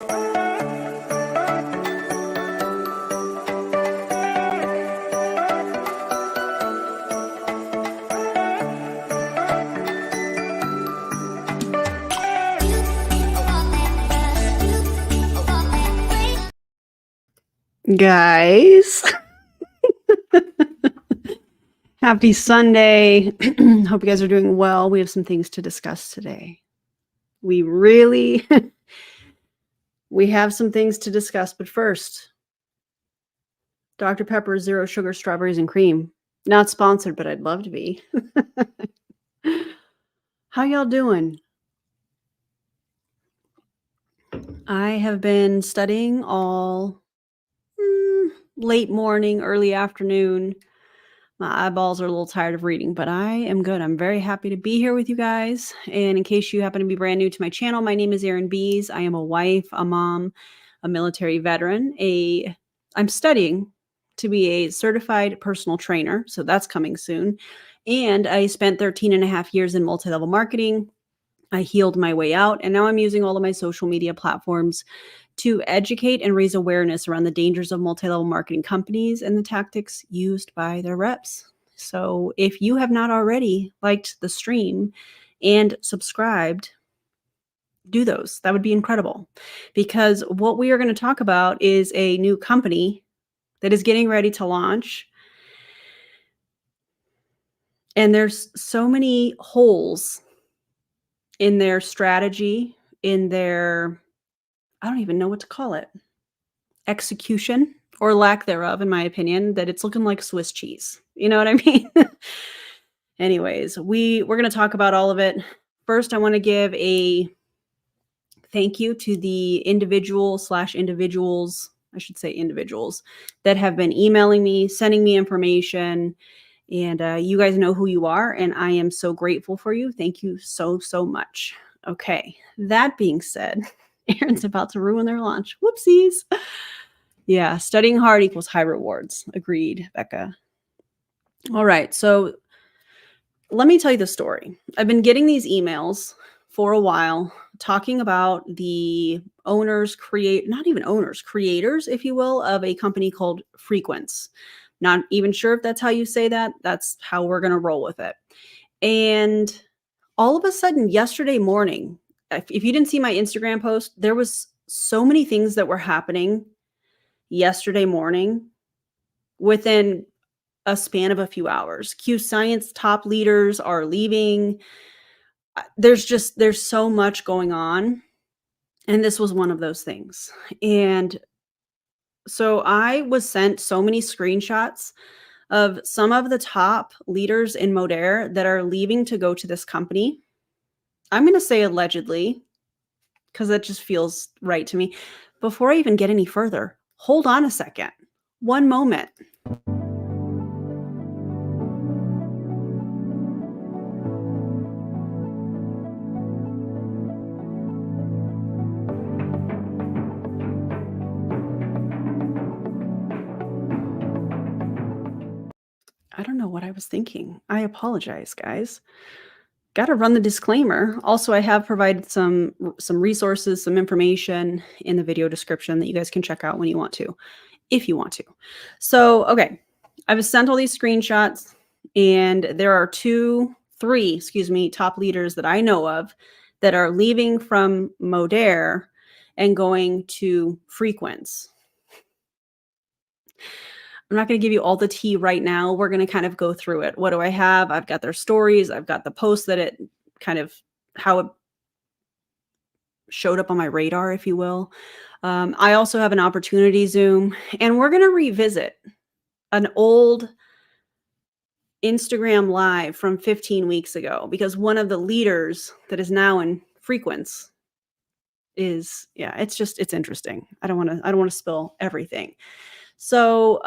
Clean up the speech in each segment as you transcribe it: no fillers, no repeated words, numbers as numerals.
Guys, happy Sunday. Hope you guys are doing well. We have some things to discuss today. We have some things to discuss, but first, Dr. Pepper, zero sugar, strawberries, and cream. Not sponsored, but I'd love to be. How y'all doing? I have been studying all late morning, early afternoon. My eyeballs are a little tired of reading, but I am good. I'm very happy to be here with you guys. And in case you happen to be brand new to my channel, my name is Erin Bees. I am a wife, a mom, a military veteran. I'm studying to be a certified personal trainer, so that's coming soon. And I spent 13 and a half years in multi-level marketing. I healed my way out, and now I'm using all of my social media platforms to educate and raise awareness around the dangers of multi-level marketing companies and the tactics used by their reps. So if you have not already liked the stream and subscribed, do those. That would be incredible, because what we are going to talk about is a new company that is getting ready to launch. And there's so many holes in their strategy, in their, I don't even know what to call it, execution or lack thereof, in my opinion, that it's looking like Swiss cheese. You know what I mean? Anyways, we're going to talk about all of it. First, I want to give a thank you to the individuals, I should say individuals, that have been emailing me, sending me information. And you guys know who you are, and I am so grateful for you. Thank you so, so much. Okay, that being said, Erin's about to ruin their launch. Whoopsies. Yeah, studying hard equals high rewards. Agreed, Becca. All right, so let me tell you the story. I've been getting these emails for a while talking about the creators, if you will, of a company called Frequence. Not even sure if that's how you say that. That's how we're going to roll with it. And all of a sudden, yesterday morning, if you didn't see my Instagram post, there was so many things that were happening yesterday morning within a span of a few hours. Q Science top leaders are leaving. There's so much going on. And this was one of those things. And so I was sent so many screenshots of some of the top leaders in Modere that are leaving to go to this company. I'm going to say allegedly, because that just feels right to me. Before I even get any further, hold on a second. One moment. I don't know what I was thinking. I apologize, guys. Got to run the disclaimer. Also, I have provided some resources, some information in the video description that you guys can check out when you want to, if you want to. So, okay, I was sent all these screenshots, and there are three top leaders that I know of that are leaving from Modere and going to Frequence. I'm not going to give you all the tea right now. We're going to kind of go through it. What do I have? I've got their stories. I've got the post that it kind of, how it showed up on my radar, if you will. I also have an opportunity Zoom, and we're going to revisit an old Instagram live from 15 weeks ago, because one of the leaders that is now in Frequence is, yeah, it's interesting. I don't want to spill everything. So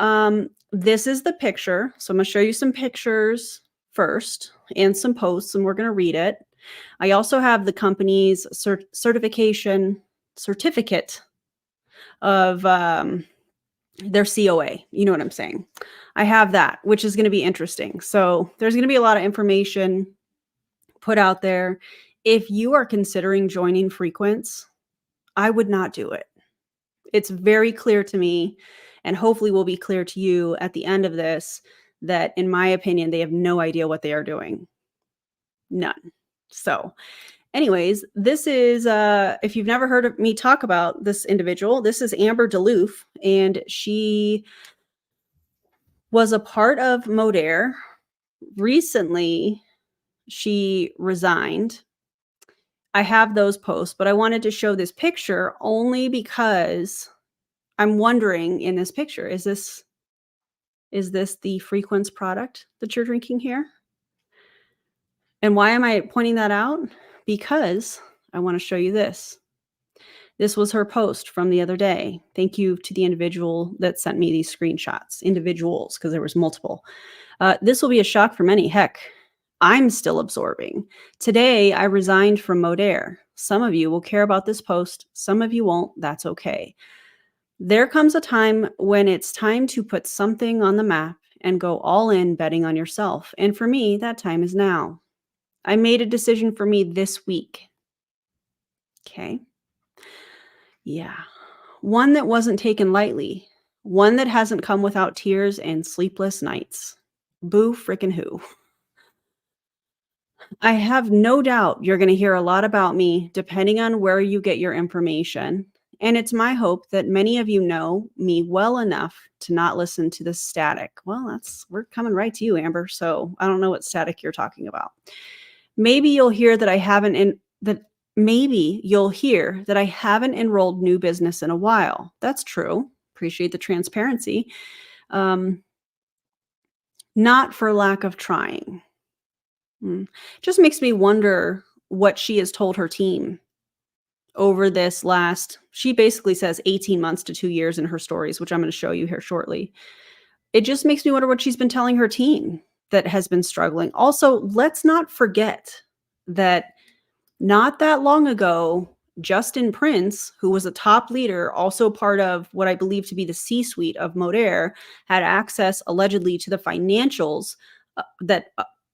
this is the picture. So I'm going to show you some pictures first and some posts, and we're going to read it. I also have the company's certificate of their COA. You know what I'm saying? I have that, which is going to be interesting. So there's going to be a lot of information put out there. If you are considering joining Frequence, I would not do it. It's very clear to me, and hopefully will be clear to you at the end of this, that in my opinion, they have no idea what they are doing. None. So, anyways, this is if you've never heard of me talk about this individual, this is Amber Duluth, and she was a part of Modair. Recently, she resigned. I have those posts, but I wanted to show this picture only because I'm wondering in this picture, is this the Frequence product that you're drinking here? And why am I pointing that out? Because I want to show you this. This was her post from the other day. Thank you to the individual that sent me these screenshots. Individuals, because there was multiple. This will be a shock for many. Heck, I'm still absorbing. Today, I resigned from Modair. Some of you will care about this post. Some of you won't. That's okay. There comes a time when it's time to put something on the map and go all in betting on yourself. And for me, that time is now. I made a decision for me this week. Okay. Yeah. One that wasn't taken lightly. One that hasn't come without tears and sleepless nights. Boo frickin' who. I have no doubt you're going to hear a lot about me depending on where you get your information. And it's my hope that many of you know me well enough to not listen to the static. Well, we're coming right to you, Amber. So I don't know what static you're talking about. Maybe you'll hear that maybe you'll hear that I haven't enrolled new business in a while. That's true. Appreciate the transparency. Not for lack of trying. Just makes me wonder what she has told her team over this she basically says 18 months to 2 years in her stories, which I'm going to show you here shortly. It just makes me wonder what she's been telling her team that has been struggling. Also, let's not forget that not that long ago, Justin Prince, who was a top leader, also part of what I believe to be the C-suite of Modair, had access allegedly to the financials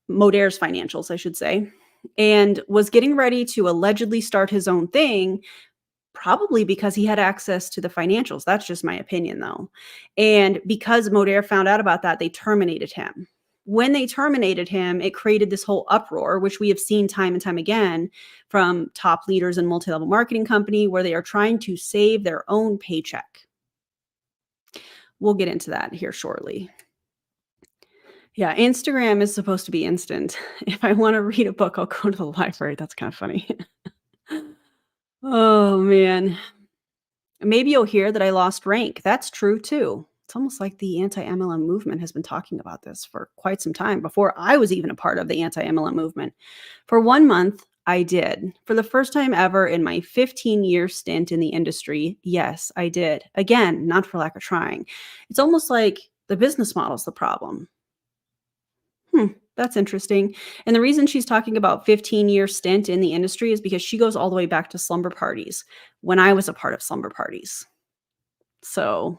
Modair's financials, I should say, and was getting ready to allegedly start his own thing, probably because he had access to the financials. That's just my opinion, though. And because Modair found out about that, they terminated him. When they terminated him, it created this whole uproar, which we have seen time and time again from top leaders in multi-level marketing company, where they are trying to save their own paycheck. We'll get into that here shortly. Yeah, Instagram is supposed to be instant. If I want to read a book, I'll go to the library. That's kind of funny. Oh, man. Maybe you'll hear that I lost rank. That's true, too. It's almost like the anti-MLM movement has been talking about this for quite some time, before I was even a part of the anti-MLM movement. For 1 month, I did. For the first time ever in my 15-year stint in the industry, yes, I did. Again, not for lack of trying. It's almost like the business model's the problem. That's interesting. And the reason she's talking about 15-year stint in the industry is because she goes all the way back to slumber parties, when I was a part of slumber parties. So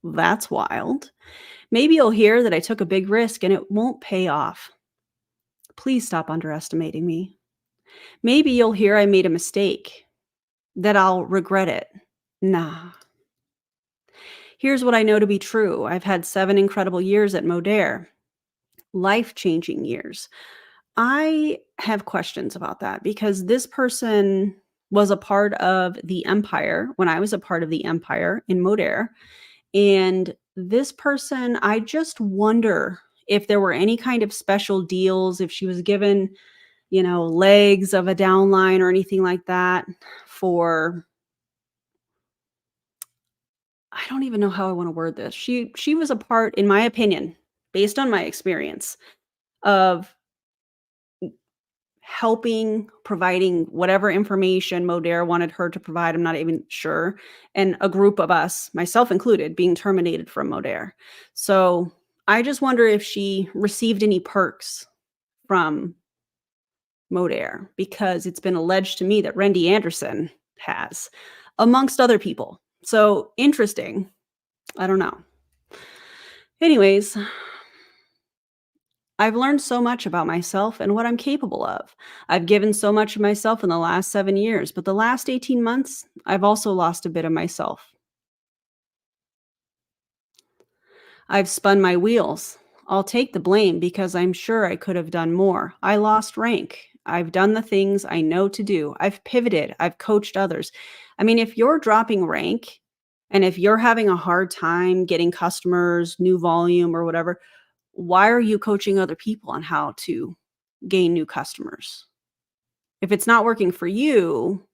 that's wild. Maybe you'll hear that I took a big risk and it won't pay off. Please stop underestimating me. Maybe you'll hear I made a mistake, that I'll regret it. Nah. Here's what I know to be true. I've had 7 incredible years at Modair. Life-changing years. I have questions about that, because this person was a part of the empire when I was a part of the empire in Modair. And this person, I just wonder if there were any kind of special deals, if she was given, legs of a downline or anything like that I don't even know how I want to word this. She was a part, in my opinion, based on my experience, of providing whatever information Modair wanted her to provide. I'm not even sure. And a group of us, myself included, being terminated from Modair. So I just wonder if she received any perks from Modair, because it's been alleged to me that Randy Anderson has, amongst other people. So interesting. I don't know. Anyways, I've learned so much about myself and what I'm capable of. I've given so much of myself in the last 7 years, but the last 18 months, I've also lost a bit of myself. I've spun my wheels. I'll take the blame because I'm sure I could have done more. I lost rank. I've done the things I know to do. I've pivoted. I've coached others. I mean, if you're dropping rank and if you're having a hard time getting customers, new volume, or whatever, why are you coaching other people on how to gain new customers? If it's not working for you,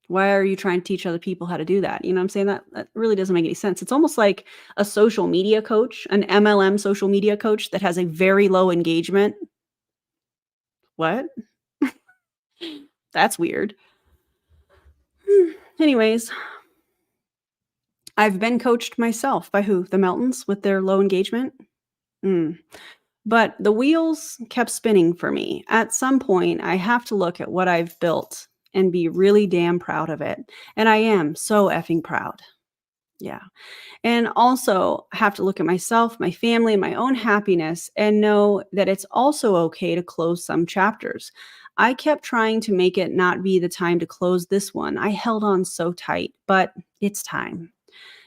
why are you trying to teach other people how to do that? You know what I'm saying? That really doesn't make any sense. It's almost like a social media coach, an MLM social media coach that has a very low engagement. What? That's weird. Anyways, I've been coached myself by who? The Meltons with their low engagement? Mm. But the wheels kept spinning for me. At some point, I have to look at what I've built and be really damn proud of it. And I am so effing proud. Yeah. And also have to look at myself, my family, and my own happiness and know that it's also okay to close some chapters. I kept trying to make it not be the time to close this one. I held on so tight, but it's time.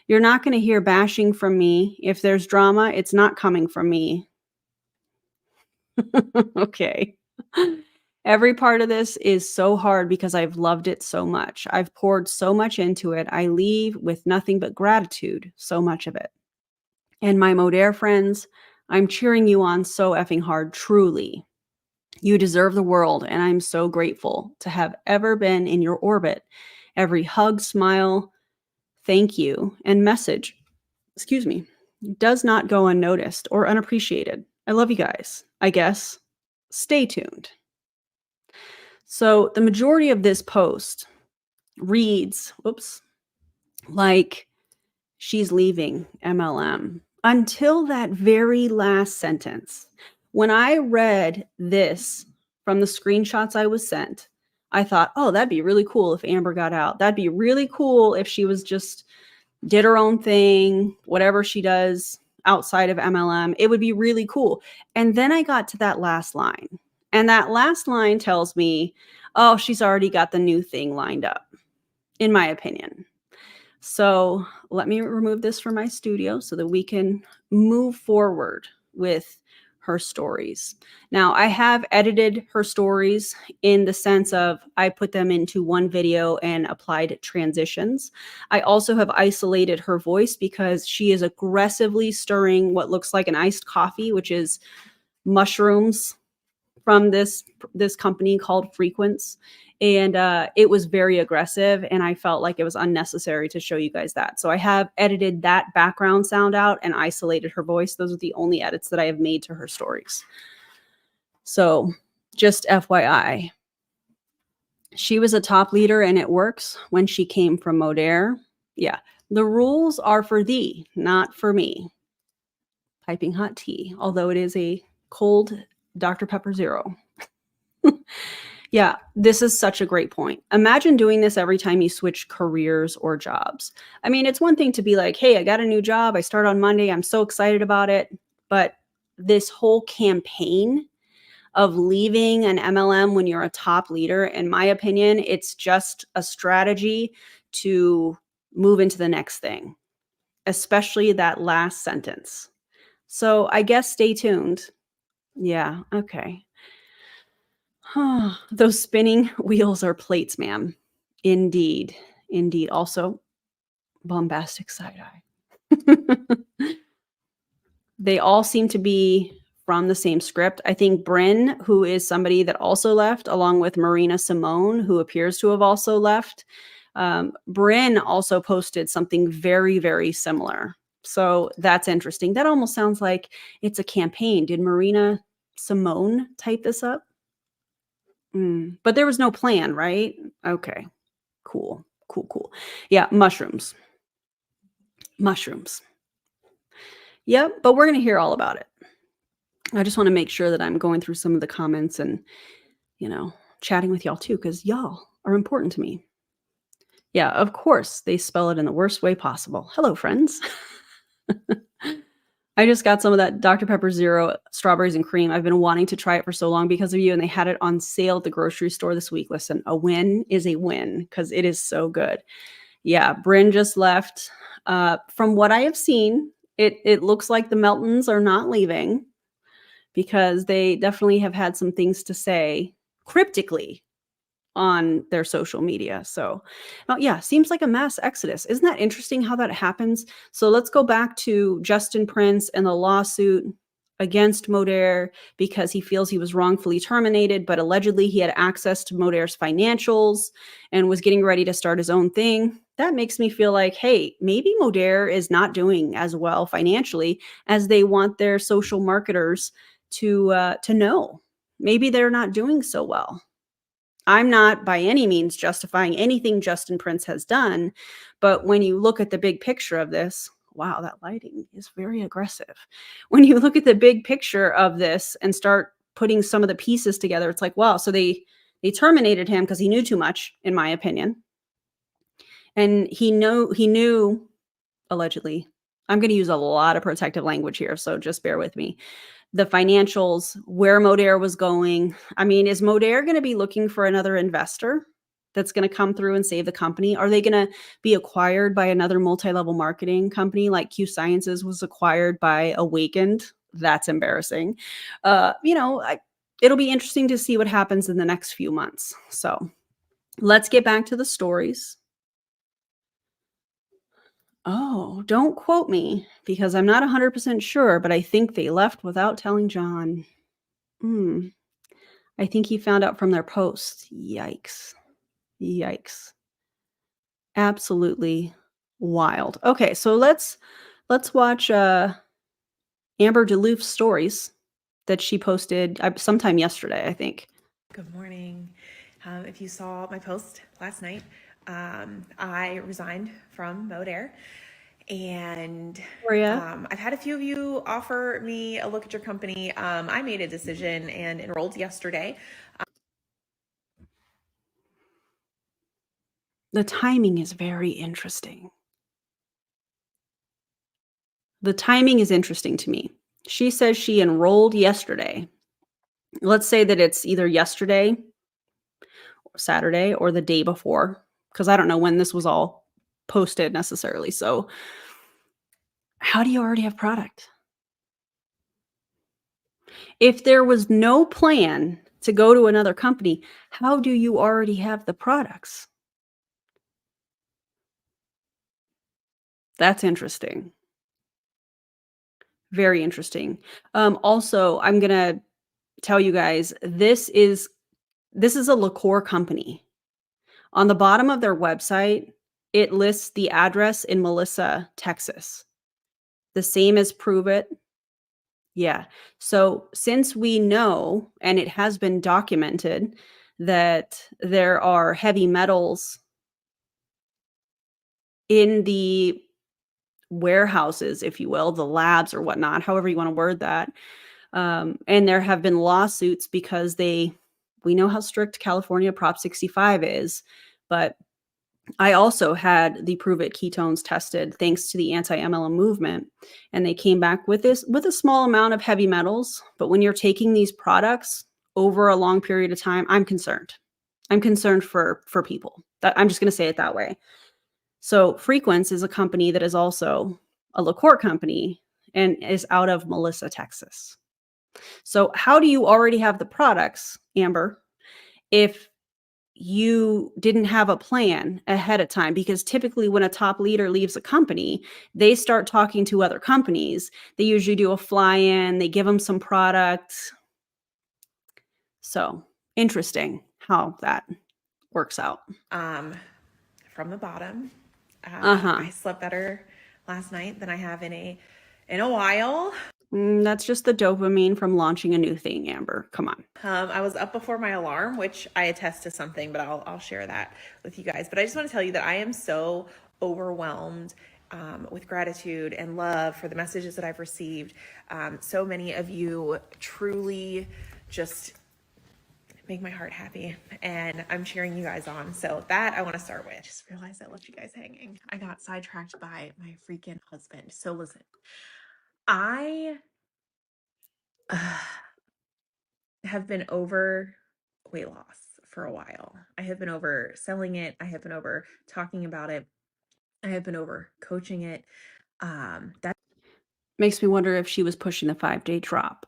You're not going to hear bashing from me. If there's drama, it's not coming from me. Okay. Every part of this is so hard because I've loved it so much. I've poured so much into it. I leave with nothing but gratitude, so much of it. And my Modere friends, I'm cheering you on so effing hard, truly. You deserve the world, and I'm so grateful to have ever been in your orbit. Every hug, smile, thank you, and message, excuse me, does not go unnoticed or unappreciated. I love you guys, I guess. Stay tuned. So the majority of this post reads, whoops, like she's leaving MLM until that very last sentence. When I read this from the screenshots I was sent, I thought, oh, that'd be really cool if Amber got out. That'd be really cool if she was just did her own thing, whatever she does outside of MLM. It would be really cool. And then I got to that last line. And that last line tells me, oh, she's already got the new thing lined up, in my opinion. So let me remove this from my studio so that we can move forward with her stories. Now, I have edited her stories in the sense of I put them into one video and applied transitions. I also have isolated her voice because she is aggressively stirring what looks like an iced coffee, which is mushrooms from this company called Frequence. And it was very aggressive, and I felt like it was unnecessary to show you guys that. So I have edited that background sound out and isolated her voice. Those are the only edits that I have made to her stories. So just FYI, she was a top leader and it works when she came from Modere. Yeah, the rules are for thee, not for me. Piping hot tea, although it is a cold Dr. Pepper Zero. Yeah, this is such a great point. Imagine doing this every time you switch careers or jobs. I mean, it's one thing to be like, hey, I got a new job. I start on Monday. I'm so excited about it. But this whole campaign of leaving an MLM when you're a top leader, in my opinion, it's just a strategy to move into the next thing, especially that last sentence. So I guess stay tuned. Yeah, okay. Those spinning wheels are plates, ma'am. Indeed. Indeed. Also, bombastic side eye. They all seem to be from the same script. I think Bryn, who is somebody that also left, along with Marina Simone, who appears to have also left, Bryn also posted something very, very similar. So that's interesting. That almost sounds like it's a campaign. Did Marina Simone type this up? But there was no plan, right? Okay. Cool. Cool, cool. Yeah, mushrooms. Mushrooms. Yep, but we're going to hear all about it. I just want to make sure that I'm going through some of the comments and, chatting with y'all too, because y'all are important to me. Yeah, of course, they spell it in the worst way possible. Hello, friends. I just got some of that Dr. Pepper Zero strawberries and cream. I've been wanting to try it for so long because of you, and they had it on sale at the grocery store this week. Listen, a win is a win because it is so good. Yeah, Bryn just left. From what I have seen, it looks like the Meltons are not leaving because they definitely have had some things to say cryptically on their social media. So, yeah, seems like a mass exodus. Isn't that interesting how that happens? So let's go back to Justin Prince and the lawsuit against Modair because he feels he was wrongfully terminated, but allegedly he had access to Modair's financials and was getting ready to start his own thing. That makes me feel like, hey, maybe Modair is not doing as well financially as they want their social marketers to know. Maybe they're not doing so well. I'm not by any means justifying anything Justin Prince has done, but when you look at the big picture of this, wow, that lighting is very aggressive. When you look at the big picture of this and start putting some of the pieces together, it's like, wow, so they terminated him because he knew too much, in my opinion. And he knew allegedly. I'm going to use a lot of protective language here, so just bear with me. The financials, where Modair was going. I mean, is Modair going to be looking for another investor that's going to come through and save the company? Are they going to be acquired by another multi-level marketing company like Q Sciences was acquired by Awakened? That's embarrassing. It'll be interesting to see what happens in the next few months. So let's get back to the stories. Oh, don't quote me because I'm not 100% sure, but I think they left without telling John. I think he found out from their posts. Yikes. Yikes. Absolutely wild. Okay, so let's watch Amber DeLoof's stories that she posted sometime yesterday, I think. Good morning. If you saw my post last night, I resigned from Modair, and I've had a few of you offer me a look at your company. I made a decision and enrolled yesterday. The timing is very interesting. The timing is interesting to me. She says she enrolled yesterday. Let's say that it's either yesterday, Saturday, or the day before, because I don't know when this was all posted necessarily. So how do you already have product? If there was no plan to go to another company, how do you already have the products? That's interesting. Very interesting. Also, I'm going to tell you guys, this is a liqueur company. On the bottom of their website, it lists the address in Melissa, Texas. The same as Prove It. Yeah. So since we know, and it has been documented, that there are heavy metals in the warehouses, if you will, the labs or whatnot, however you want to word that. And there have been lawsuits because we know how strict California Prop 65 is, but I also had the Prove It ketones tested thanks to the anti-MLM movement. And they came back with a small amount of heavy metals. But when you're taking these products over a long period of time, I'm concerned. I'm concerned for people. I'm just going to say it that way. So Frequence is a company that is also a liqueur company and is out of Melissa, Texas. So how do you already have the products, Amber, if you didn't have a plan ahead of time? Because typically when a top leader leaves a company, they start talking to other companies. They usually do a fly-in, they give them some products. So interesting how that works out. From the bottom, I slept better last night than I have in a while. That's just the dopamine from launching a new thing, Amber. Come on. I was up before my alarm, which I attest to something, but I'll share that with you guys. But I just want to tell you that I am so overwhelmed with gratitude and love for the messages that I've received. So many of you truly just make my heart happy, and I'm cheering you guys on. So that I want to start with. I just realized I left you guys hanging. I got sidetracked by my freaking husband. So listen, I have been over weight loss for a while. I have been over selling it. I have been over talking about it. I have been over coaching it. That Makes me wonder if she was pushing the 5-day drop.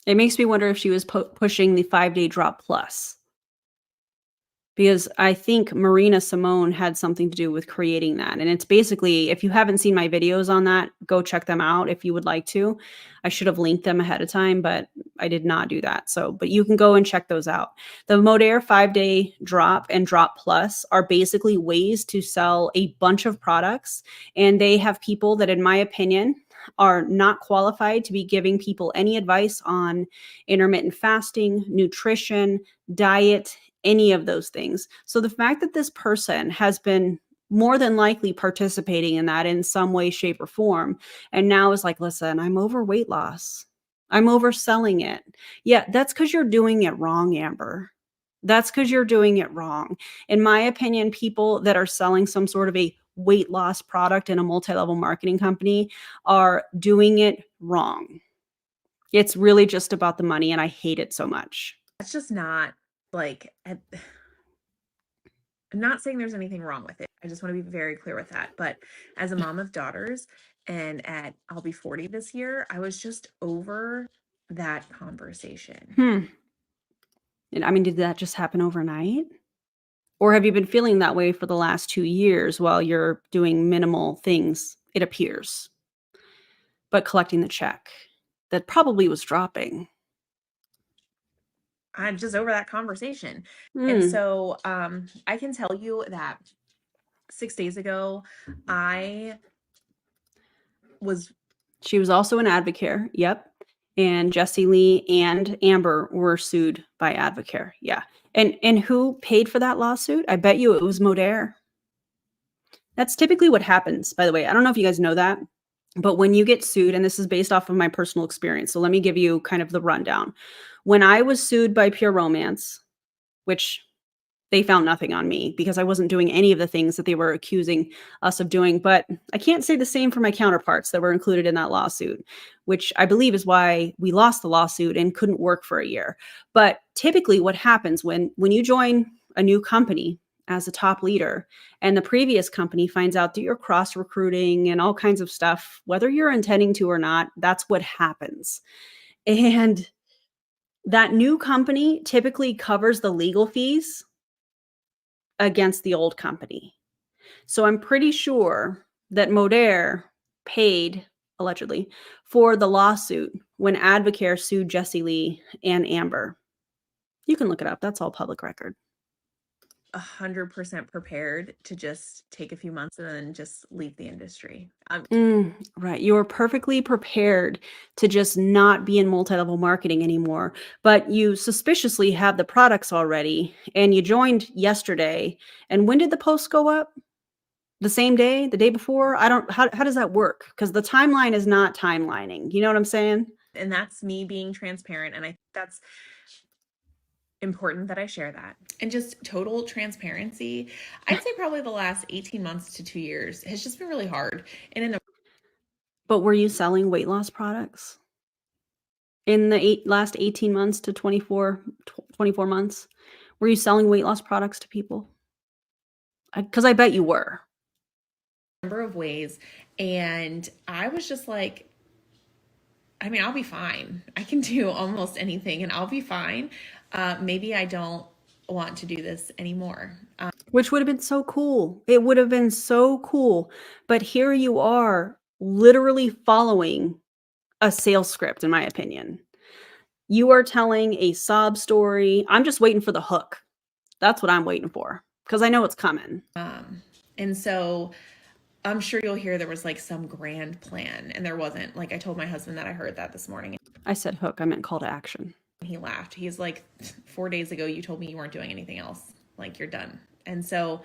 It makes me wonder if she was pushing the 5-day drop plus. Because I think Marina Simone had something to do with creating that, and it's basically, if you haven't seen my videos on that, go check them out if you would like to. I should have linked them ahead of time, but I did not do that, but you can go and check those out. The Modere 5-day drop and drop plus are basically ways to sell a bunch of products, and they have people that, in my opinion, are not qualified to be giving people any advice on intermittent fasting, nutrition, diet, any of those things. So the fact that this person has been more than likely participating in that in some way, shape, or form, and now is like, listen, I'm over weight loss. I'm overselling it. Yeah, that's because you're doing it wrong, Amber. That's because you're doing it wrong. In my opinion, people that are selling some sort of a weight loss product in a multi-level marketing company are doing it wrong. It's really just about the money, and I hate it so much. that's just not like, I'm not saying there's anything wrong with it. I just want to be very clear with that. But as a mom of daughters, and I'll be 40 this year, I was just over that conversation. And I mean, did that just happen overnight? Or have you been feeling that way for the last 2 years while you're doing minimal things, it appears, but collecting the check that probably was dropping? I'm just over that conversation. And Mm. so I can tell you that 6 days ago, I was She was also an Advocare, yep, and Jessie Lee and Amber were sued by Advocare, yeah, and who paid for that lawsuit? I bet you it was Modere. That's typically what happens, by the way. I don't know if you guys know that, but when you get sued, and this is based off of my personal experience, so let me give you kind of the rundown. When I was sued by Pure Romance, which they found nothing on me because I wasn't doing any of the things that they were accusing us of doing, but I can't say the same for my counterparts that were included in that lawsuit, which I believe is why we lost the lawsuit and couldn't work for a year. But typically what happens when you join a new company as a top leader and the previous company finds out that you're cross recruiting and all kinds of stuff, whether you're intending to or not, that's what happens. And that new company typically covers the legal fees against the old company. So I'm pretty sure that Modere paid, allegedly, for the lawsuit when Advocare sued Jessie Lee and Amber. You can look it up. That's all public record. 100% prepared to just take a few months and then just leave the industry. Right. You are perfectly prepared to just not be in multi-level marketing anymore, but you suspiciously have the products already and you joined yesterday. And when did the post go up? The same day, the day before? How does that work? Because the timeline is not timelining. You know what I'm saying? And that's me being transparent. And I think that's important that I share that. And just total transparency, I'd say probably the last 18 months to 2 years has just been really hard. And in the But were you selling weight loss products in the last 18 months to 24 months? Were you selling weight loss products to people? Because I bet you were. number of ways, and I was just like, I mean, I'll be fine. I can do almost anything and I'll be fine. Maybe I don't want to do this anymore. Which would have been so cool. It would have been so cool. But here you are, literally following a sales script, in my opinion. You are telling a sob story. I'm just waiting for the hook. That's what I'm waiting for because I know it's coming. And so I'm sure you'll hear there was like some grand plan, and there wasn't. Like I told my husband that I heard that this morning. I said hook. I meant call to action. He laughed. He's like, 4 days ago, you told me you weren't doing anything else. Like you're done. And so,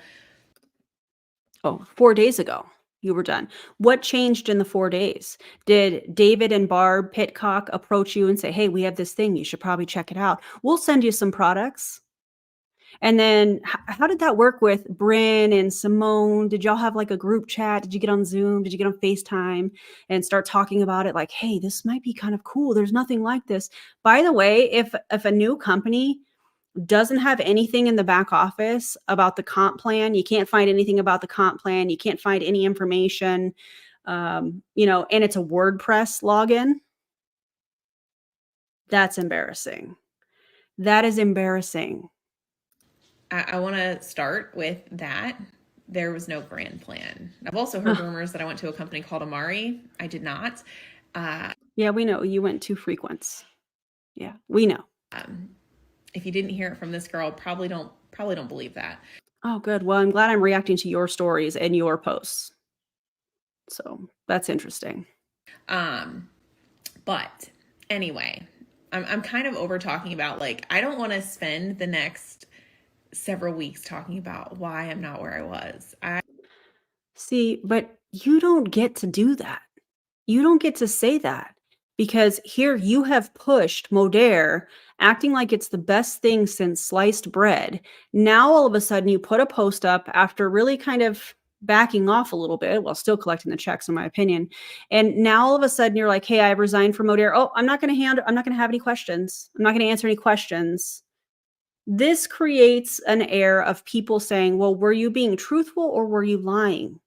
Oh, 4 days ago, you were done. What changed in the 4 days? Did David and Barb Pitcock approach you and say, hey, we have this thing. You should probably check it out. We'll send you some products. And then how did that work with Bryn and Simone? Did y'all have like a group chat? Did you get on Zoom? Did you get on FaceTime and start talking about it? Like, hey, this might be kind of cool. There's nothing like this. By the way, if a new company doesn't have anything in the back office about the comp plan, you can't find anything about the comp plan, you can't find any information, and it's a WordPress login, that's embarrassing. That is embarrassing. I want to start with that. There was no grand plan. I've also heard rumors that I went to a company called Amari. I did not. Yeah, we know you went to Frequence. Yeah, we know. If you didn't hear it from this girl, probably don't believe that. Oh, good. Well, I'm glad I'm reacting to your stories and your posts. So that's interesting. But anyway, I'm kind of over talking about, like, I don't want to spend the next several weeks talking about why I'm not where I was. See, but you don't get to do that. You don't get to say that because here you have pushed Modere, acting like it's the best thing since sliced bread. Now, all of a sudden, you put a post up after really kind of backing off a little bit while still collecting the checks, in my opinion. And now, all of a sudden, you're like, hey, I've resigned from Modere. Oh, I'm not going to have any questions. I'm not going to answer any questions. This creates an air of people saying, well, were you being truthful or were you lying?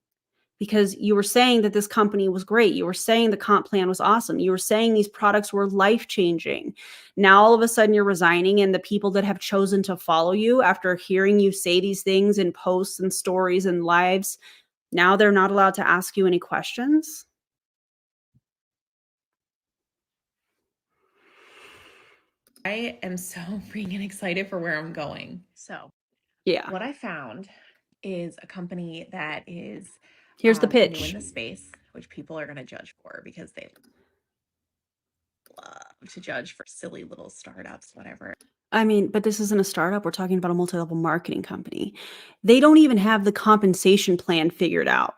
Because you were saying that this company was great. You were saying the comp plan was awesome. You were saying these products were life-changing. Now, all of a sudden, you're resigning, and the people that have chosen to follow you after hearing you say these things in posts and stories and lives, now they're not allowed to ask you any questions. I am so freaking excited for where I'm going. So, Yeah. what I found is a company that is Here's the new in pitch. the space, which people are going to judge for because they love to judge for silly little startups, whatever. I mean, but this isn't a startup. We're talking about a multi-level marketing company. They don't even have the compensation plan figured out.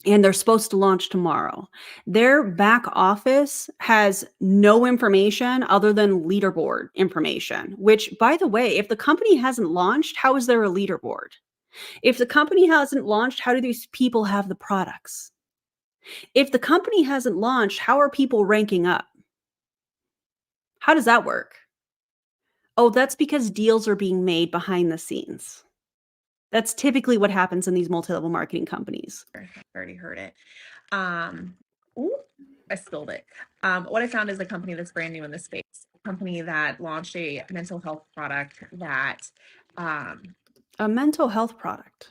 And they're supposed to launch tomorrow. Their back office has no information other than leaderboard information, which, by the way, if the company hasn't launched, how is there a leaderboard? If the company hasn't launched, how do these people have the products? If the company hasn't launched, how are people ranking up? How does that work? Oh, that's because deals are being made behind the scenes. That's typically what happens in these multi-level marketing companies. I've already heard it. Ooh, I spilled it. What I found is a company that's brand new in the space, a company that launched a mental health product that A mental health product.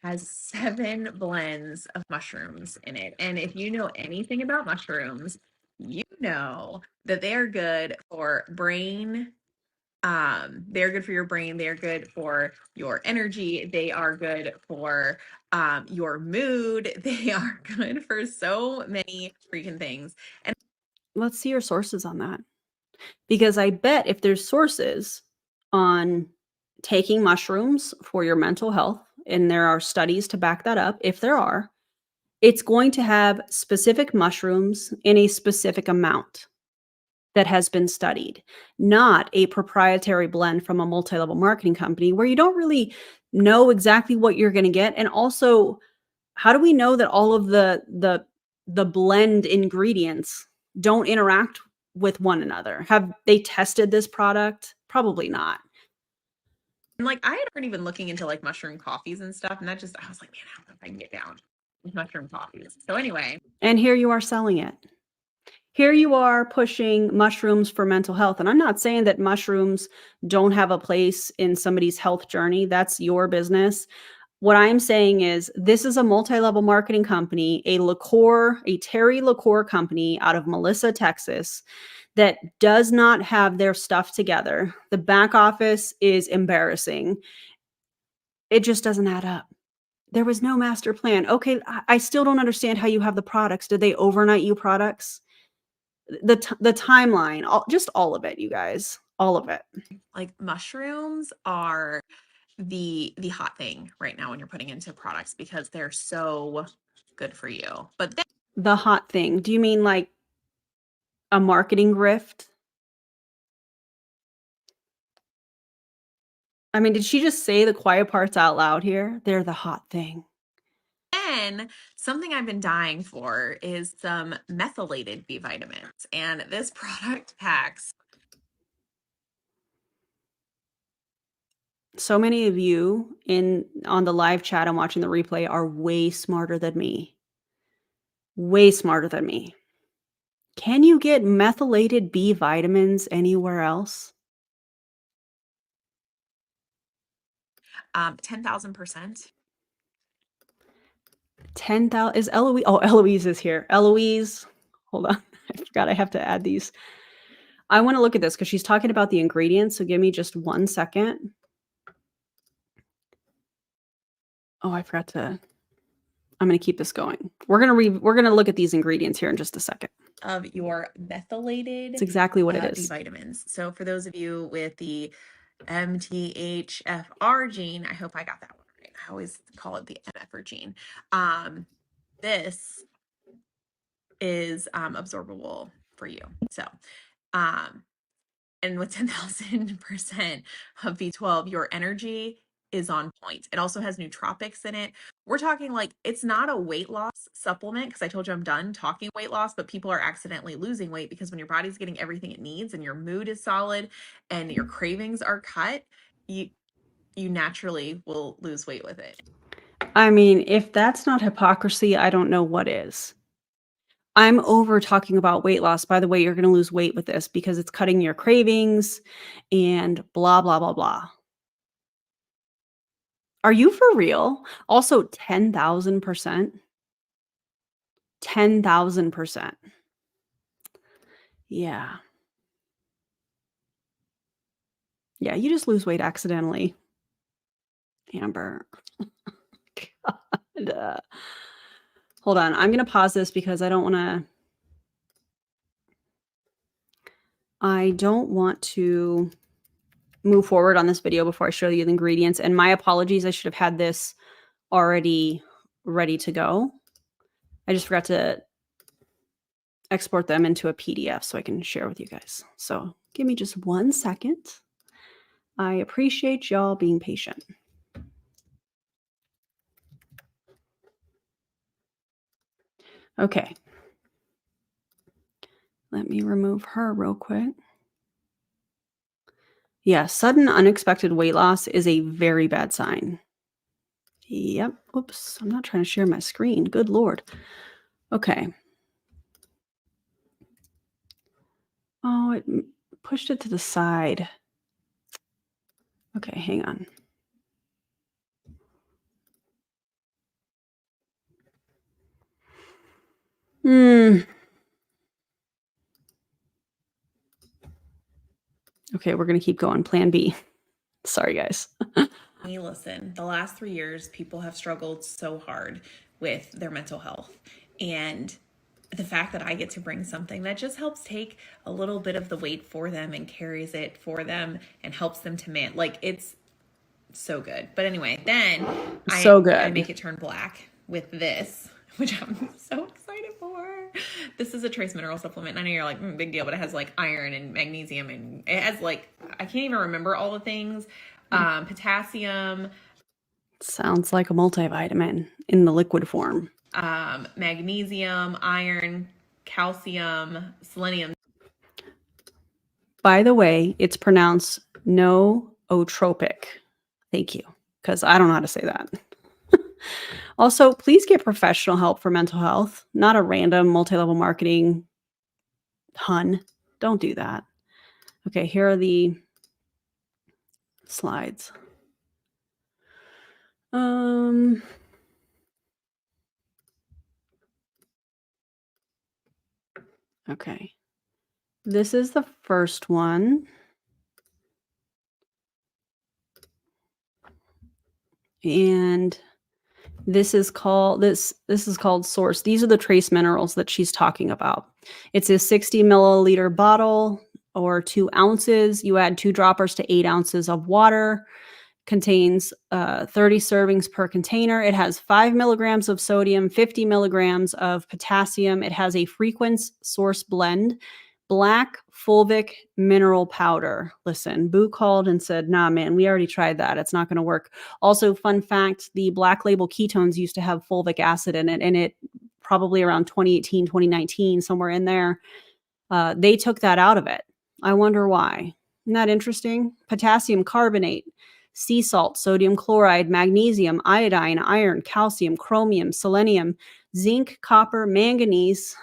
has 7 blends of mushrooms in it. And if you know anything about mushrooms, you know that they are good for brain. They're good for your brain. They're good for your energy. They are good for your mood. They are good for so many freaking things. And Let's see your sources on that. Because I bet if there's sources on taking mushrooms for your mental health, and there are studies to back that up, if there are, it's going to have specific mushrooms in a specific amount that has been studied, not a proprietary blend from a multi-level marketing company where you don't really know exactly what you're going to get. And also, how do we know that all of the blend ingredients don't interact with one another? Have they tested this product? Probably not. like, I had heard even looking into like mushroom coffees and stuff. And that just, I was like, man, I don't know if I can get down with mushroom coffees. So anyway. And here you are selling it. Here you are pushing mushrooms for mental health. And I'm not saying that mushrooms don't have a place in somebody's health journey. That's your business. What I'm saying is this is a multi-level marketing company, a Terry liqueur company out of Melissa, Texas, that does not have their stuff together. The back office is embarrassing. It just doesn't add up. There was no master plan. Okay, I still don't understand how you have the products. Did they overnight you products? The timeline, just all of it, you guys, all of it. Like, mushrooms are the hot thing right now when you're putting into products because they're so good for you. But then The hot thing. Do you mean like a marketing grift? I mean, did she just say the quiet parts out loud here? They're the hot thing. And something I've been dying for is some methylated B vitamins. And this product packs. So many of you on the live chat and watching the replay are way smarter than me. Way smarter than me. Can you get methylated B vitamins anywhere else? 10,000%. 10,000 is Eloise. Oh, Eloise is here. Eloise, hold on. I forgot I have to add these. I want to look at this because she's talking about the ingredients. So give me just 1 second. Oh, I forgot to. I'm going to keep this going. We're going to look at these ingredients here in just a second. Of your methylated It's exactly what it B is. vitamins. So for those of you with the MTHFR gene, I hope I got that one right. I always call it the MFR gene. This is absorbable for you. So, and with 10,000% of B12, your energy is on point. It also has nootropics in it. We're talking like it's not a weight loss supplement because I told you I'm done talking weight loss, but people are accidentally losing weight because when your body's getting everything it needs and your mood is solid and your cravings are cut, you naturally will lose weight with it. I mean, if that's not hypocrisy, I don't know what is. I'm over talking about weight loss. By the way, you're going to lose weight with this because it's cutting your cravings and blah, blah, blah, blah. Are you for real? Also, 10,000%. 10,000%. Yeah. Yeah, you just lose weight accidentally. Amber. God. Hold on. I'm going to pause this because I don't want to move forward on this video before I show you the ingredients. And my apologies. I should have had this already ready to go. I just forgot to export them into a PDF so I can share with you guys. So give me just 1 second. I appreciate y'all being patient. Okay. Let me remove her real quick. Yeah, sudden unexpected weight loss is a very bad sign. Yep. Oops. I'm not trying to share my screen. Good Lord. Okay. Oh, it pushed it to the side. Okay, hang on. Okay, we're going to keep going. Plan B. Sorry, guys. Listen, the last 3 years, people have struggled so hard with their mental health. And the fact that I get to bring something that just helps take a little bit of the weight for them and carries it for them and helps them to like it's so good. But anyway, then I make it turn black with this, which I'm so excited for. This is a trace mineral supplement. I know you're like, big deal, but it has like iron and magnesium and it has like, I can't even remember all the things. Potassium. Sounds like a multivitamin in the liquid form. Magnesium, iron, calcium, selenium. By the way, it's pronounced nootropic. Thank you, because I don't know how to say that. Also, please get professional help for mental health, not a random multi-level marketing hun. Don't do that. Okay, here are the slides. Okay. This is the first one. And this is called Source. These are the trace minerals that she's talking about. It's a 60 milliliter bottle or 2 ounces. You add 2 droppers to 8 ounces of water. Contains 30 servings per container. It has 5 milligrams of sodium, 50 milligrams of potassium. It has a Frequence source blend black fulvic mineral powder. Listen, Boo called and said, nah, man, we already tried that. It's not going to work. Also, fun fact, the Black Label ketones used to have fulvic acid in it, and it probably around 2018, 2019, somewhere in there, they took that out of it. I wonder why. Isn't that interesting? Potassium carbonate, sea salt, sodium chloride, magnesium, iodine, iron, calcium, chromium, selenium, zinc, copper, manganese.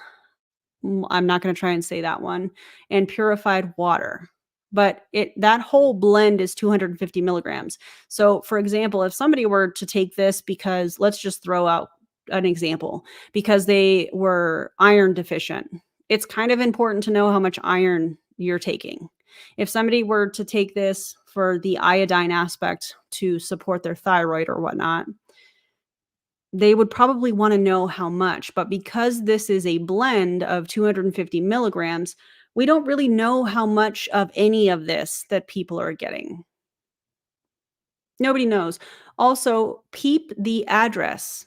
I'm not going to try and say that one, and purified water. But that whole blend is 250 milligrams. So, for example, if somebody were to take this because, let's just throw out an example, because they were iron deficient, it's kind of important to know how much iron you're taking. If somebody were to take this for the iodine aspect to support their thyroid or whatnot, they would probably want to know how much. But because this is a blend of 250 milligrams, we don't really know how much of any of this that people are getting. Nobody knows. Also, peep the address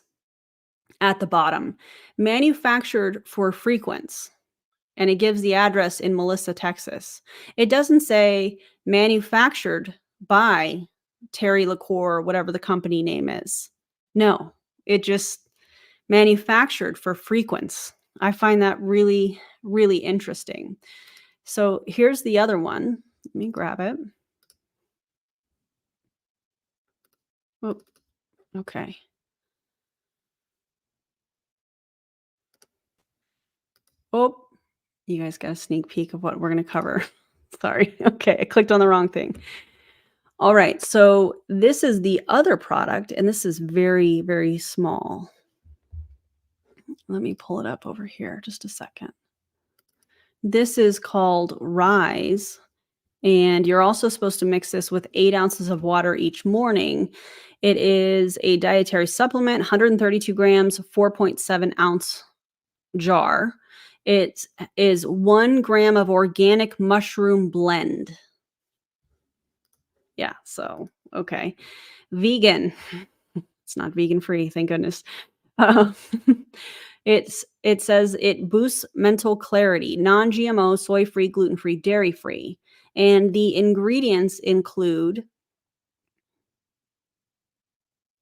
at the bottom. Manufactured for Frequence. And it gives the address in Melissa, Texas. It doesn't say manufactured by Terry LaCour, whatever the company name is. No, it just manufactured for Frequence. I find that really, really interesting. So here's the other one. Let me grab it. Oh, okay. Oh, you guys got a sneak peek of what we're going to cover. Sorry. Okay, I clicked on the wrong thing. All right, so this is the other product, and this is very, very small. Let me pull it up over here just a second. This is called Rise, and you're also supposed to mix this with 8 ounces of water each morning. It is a dietary supplement, 132 grams, 4.7 ounce jar. It is 1 gram of organic mushroom blend. Yeah, so, okay. Vegan. It's not vegan free, thank goodness. Uh, it says it boosts mental clarity, non-GMO, soy-free, gluten-free, dairy-free. And the ingredients include,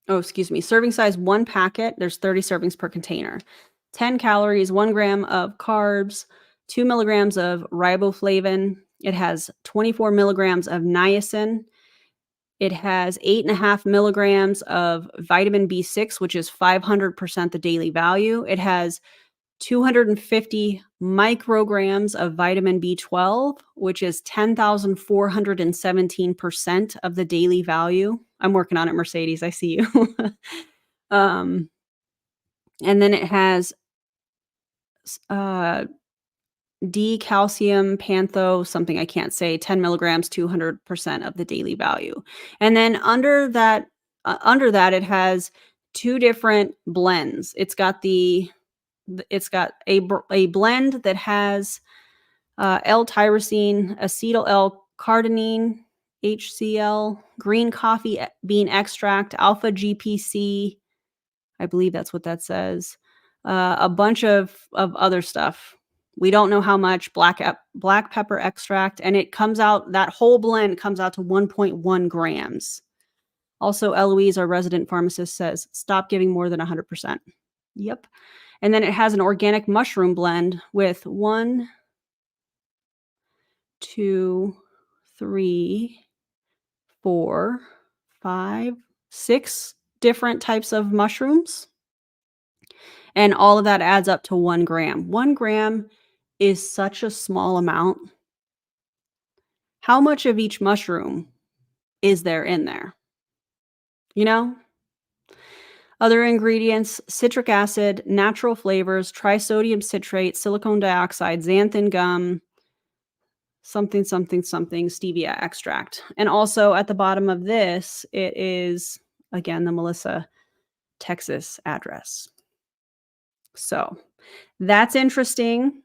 serving size 1 packet. There's 30 servings per container. 10 calories, 1 gram of carbs, 2 milligrams of riboflavin. It has 24 milligrams of niacin. It has 8.5 milligrams of vitamin B6, which is 500% the daily value. It has 250 micrograms of vitamin B12, which is 10,417% of the daily value. I'm working on it, Mercedes. I see you. And then it has D-calcium pantho, something I can't say, 10 milligrams, 200% of the daily value. And then under that, it has 2 different blends. It's got a blend that has L-tyrosine, acetyl L-carnitine, HCl, green coffee bean extract, alpha GPC. I believe that's what that says. A bunch of other stuff. We don't know how much. Black pepper extract, and it comes out, that whole blend comes out to 1.1 grams. Also, Eloise, our resident pharmacist, says, stop giving more than 100%. Yep. And then it has an organic mushroom blend with 1, 2, 3, 4, 5, 6 different types of mushrooms. And all of that adds up to 1 gram. 1 gram is such a small amount. How much of each mushroom is there in there? You know? Other ingredients: citric acid, natural flavors, trisodium citrate, silicone dioxide, xanthan gum, something, something, something, stevia extract. And also at the bottom of this, it is, again, the Melissa, Texas address. So that's interesting.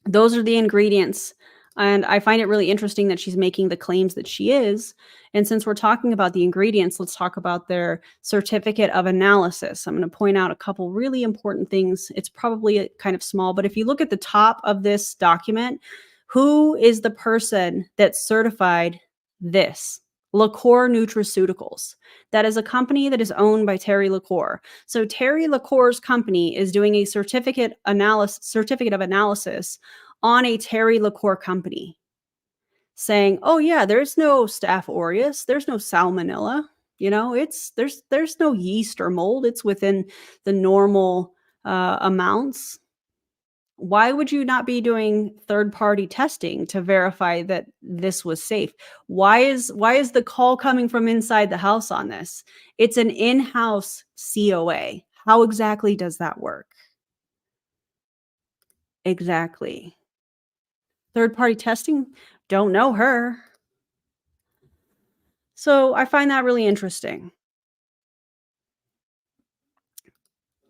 Those are the ingredients. And I find it really interesting that she's making the claims that she is. And since we're talking about the ingredients, let's talk about their certificate of analysis. I'm going to point out a couple really important things. It's probably kind of small, but if you look at the top of this document, who is the person that certified this? LaCour Nutraceuticals. That is a company that is owned by Terry LaCour. So Terry LaCour's company is doing a certificate of analysis on a Terry LaCour company, saying, "Oh yeah, there's no Staph aureus, there's no salmonella, there's no yeast or mold. It's within the normal amounts." Why would you not be doing third-party testing to verify that this was safe? Why is the call coming from inside the house on this? It's an in-house COA. How exactly does that work? Exactly. Third-party testing? Don't know her. So I find that really interesting.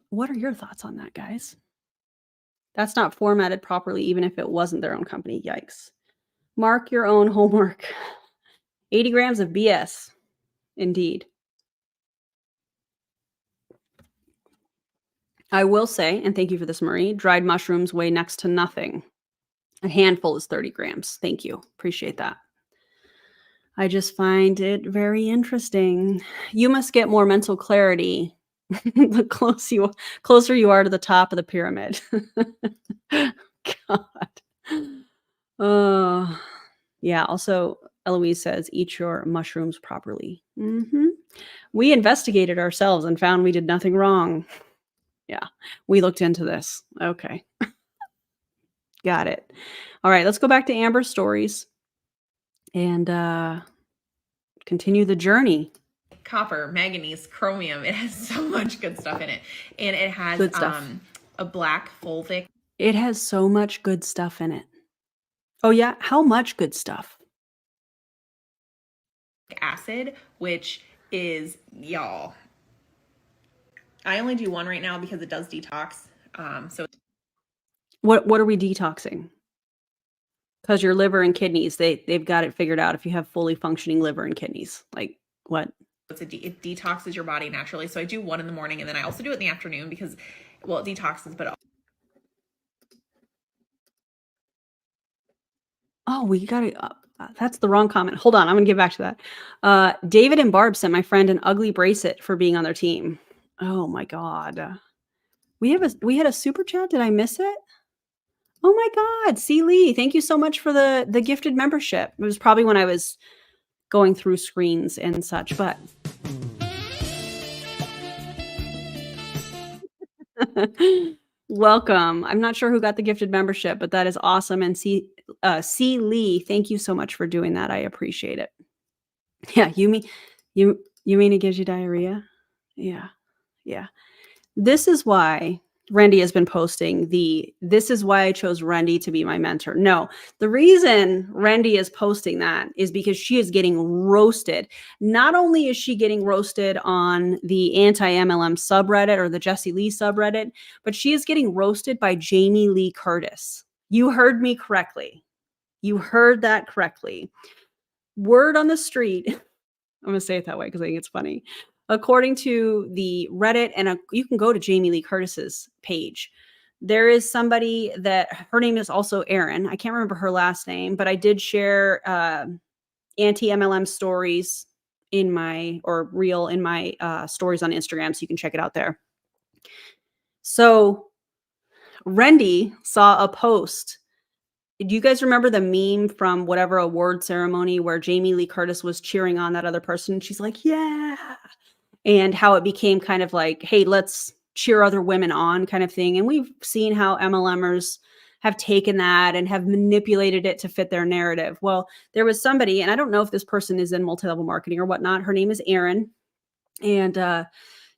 What are your thoughts on that, guys? That's not formatted properly, even if it wasn't their own company. Yikes. Mark your own homework. 80 grams of BS. Indeed. I will say, and thank you for this, Marie, dried mushrooms weigh next to nothing. A handful is 30 grams. Thank you. Appreciate that. I just find it very interesting. You must get more mental clarity the closer you are to the top of the pyramid. God. Oh, yeah. Also, Eloise says, eat your mushrooms properly. We investigated ourselves and found we did nothing wrong. Yeah, we looked into this. Okay. Got it. All right, let's go back to Amber's stories and continue the journey. Copper, manganese, chromium. It has so much good stuff in it. And it has Good stuff. A black fulvic. It has so much good stuff in it. Oh yeah, how much good stuff? Acid, which is, y'all, I only do one right now because it does detox. So what are we detoxing? Because your liver and kidneys, they've got it figured out if you have fully functioning liver and kidneys. Like what? It detoxes your body naturally. So I do one in the morning, and then I also do it in the afternoon because, well, it detoxes, but oh, we got to. That's the wrong comment. Hold on, I'm gonna get back to that. David and Barb sent my friend an ugly bracelet for being on their team. Oh my god. We had a super chat. Did I miss it? Oh my god, C. Lee, thank you so much for the gifted membership. It was probably when I was going through screens and such, but welcome. I'm not sure who got the gifted membership, but that is awesome. And C. Lee, thank you so much for doing that. I appreciate it. Yeah, you mean it gives you diarrhea? Yeah. Yeah. This is why Randy has been posting this is why I chose Randy to be my mentor. No, the reason Randy is posting that is because she is getting roasted. Not only is she getting roasted on the anti-MLM subreddit or the Jessie Lee subreddit, but she is getting roasted by Jamie Lee Curtis. You heard me correctly. You heard that correctly. Word on the street. I'm going to say it that way because I think it's funny. According to the Reddit, and you can go to Jamie Lee Curtis's page, there is somebody that her name is also Erin. I can't remember her last name, but I did share anti-MLM stories in my stories on Instagram, so you can check it out there. So Randy saw a post. Do you guys remember the meme from whatever award ceremony where Jamie Lee Curtis was cheering on that other person? She's like, yeah. And how it became kind of like, hey, let's cheer other women on kind of thing. And we've seen how MLMers have taken that and have manipulated it to fit their narrative. Well, there was somebody, and I don't know if this person is in multi-level marketing or whatnot. Her name is Erin. And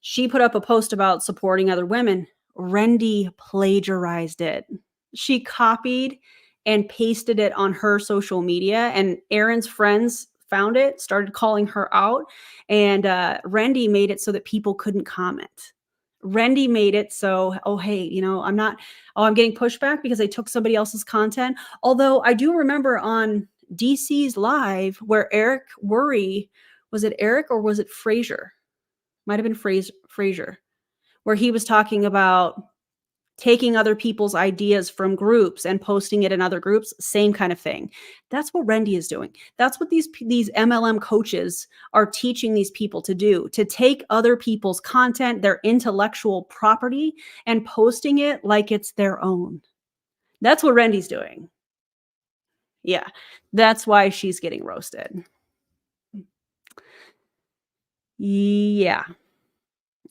she put up a post about supporting other women. Randy plagiarized it. She copied and pasted it on her social media, and Erin's friends found it, started calling her out, and Randy made it so that people couldn't comment. Rendy made it so, oh, hey, you know, I'm getting pushback because I took somebody else's content. Although I do remember on DC's live where Eric Worre, was it Eric or was it Fraser? Might have been Fraser, where he was talking about taking other people's ideas from groups and posting it in other groups, same kind of thing. That's what Rendy is doing. That's what these MLM coaches are teaching these people to do, to take other people's content, their intellectual property, and posting it like it's their own. That's what Rendy's doing. Yeah, that's why she's getting roasted. Yeah.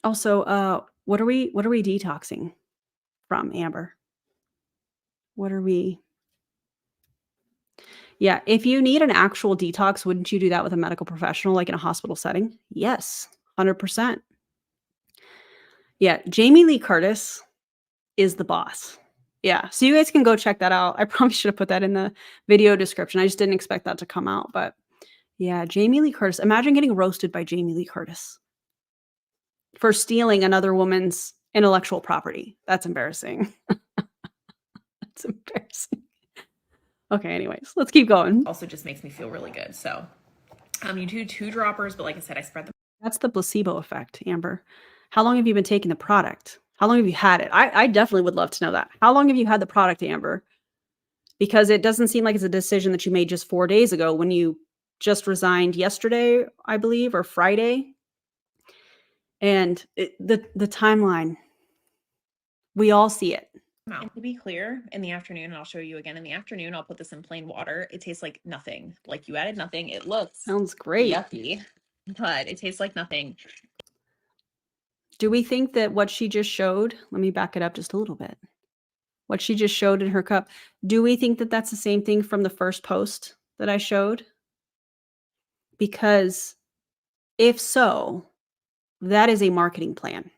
Also, what are we detoxing from, Amber? What are we? Yeah, if you need an actual detox, wouldn't you do that with a medical professional, like in a hospital setting? Yes, 100%. Yeah, Jamie Lee Curtis is the boss. Yeah, so you guys can go check that out. I probably should have put that in the video description. I just didn't expect that to come out, but yeah, Jamie Lee Curtis. Imagine getting roasted by Jamie Lee Curtis for stealing another woman's intellectual property. That's embarrassing. That's embarrassing. Okay, anyways, let's keep going. Also just makes me feel really good. So you do 2 droppers, but like I said, I spread them. That's the placebo effect, Amber. How long have you been taking the product? How long have you had it? I definitely would love to know that. How long have you had the product, Amber? Because it doesn't seem like it's a decision that you made just 4 days ago when you just resigned yesterday, I believe, or Friday. And the timeline, we all see it. And to be clear, in the afternoon, and I'll show you again in the afternoon, I'll put this in plain water. It tastes like nothing. Like you added nothing. It looks Sounds great. yucky, but it tastes like nothing. Do we think that what she just showed, let me back it up just a little bit. What she just showed in her cup, do we think that that's the same thing from the first post that I showed? Because if so, that is a marketing plan.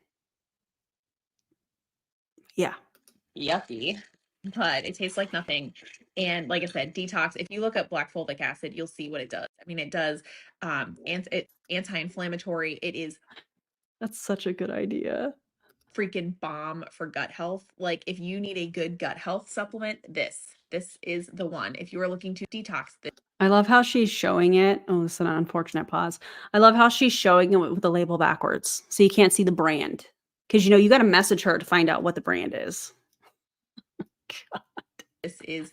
Yeah. Yucky, but it tastes like nothing. And like I said, detox, if you look up black fulvic acid, you'll see what it does. I mean, it does it's anti-inflammatory. It is That's such a good idea. freaking bomb for gut health. Like if you need a good gut health supplement, this is the one. If you are looking to detox this. I love how she's showing it. Oh, this is an unfortunate pause. I love how she's showing it with the label backwards. So you can't see the brand. Because, you know, you got to message her to find out what the brand is. God. This is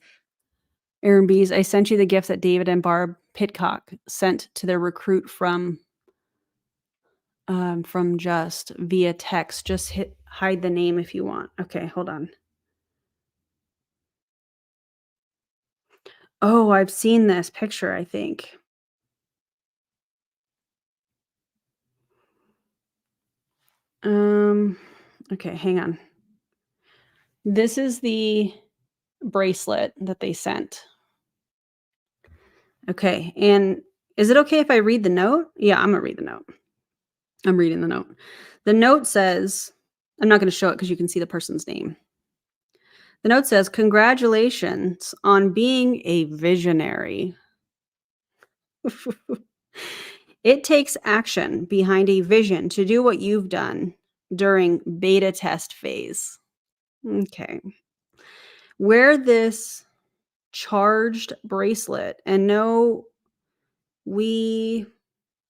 Aaron Bees, I sent you the gift that David and Barb Pitcock sent to their recruit from Just via text. Just hide the name if you want. Okay, hold on. Oh, I've seen this picture, I think. Okay, hang on. This is the bracelet that they sent. Okay, and is it okay if I read the note? Yeah, I'm gonna read the note. I'm reading the note. The note says, I'm not gonna show it because you can see the person's name. The note says, congratulations on being a visionary. It takes action behind a vision to do what you've done during beta test phase. Okay. Wear this charged bracelet and know we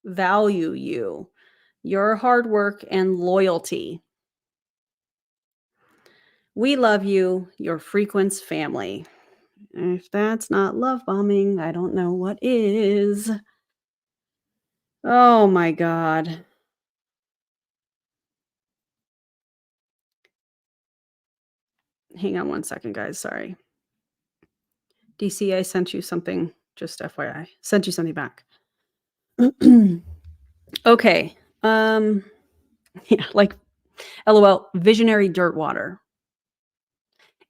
value you, your hard work and loyalty. We love you, your Frequence family. If that's not love bombing, I don't know what is. Oh my God. Hang on one second, guys. Sorry. DC, I sent you something, just FYI. Sent you something back. Okay. Yeah, like LOL, visionary dirt water.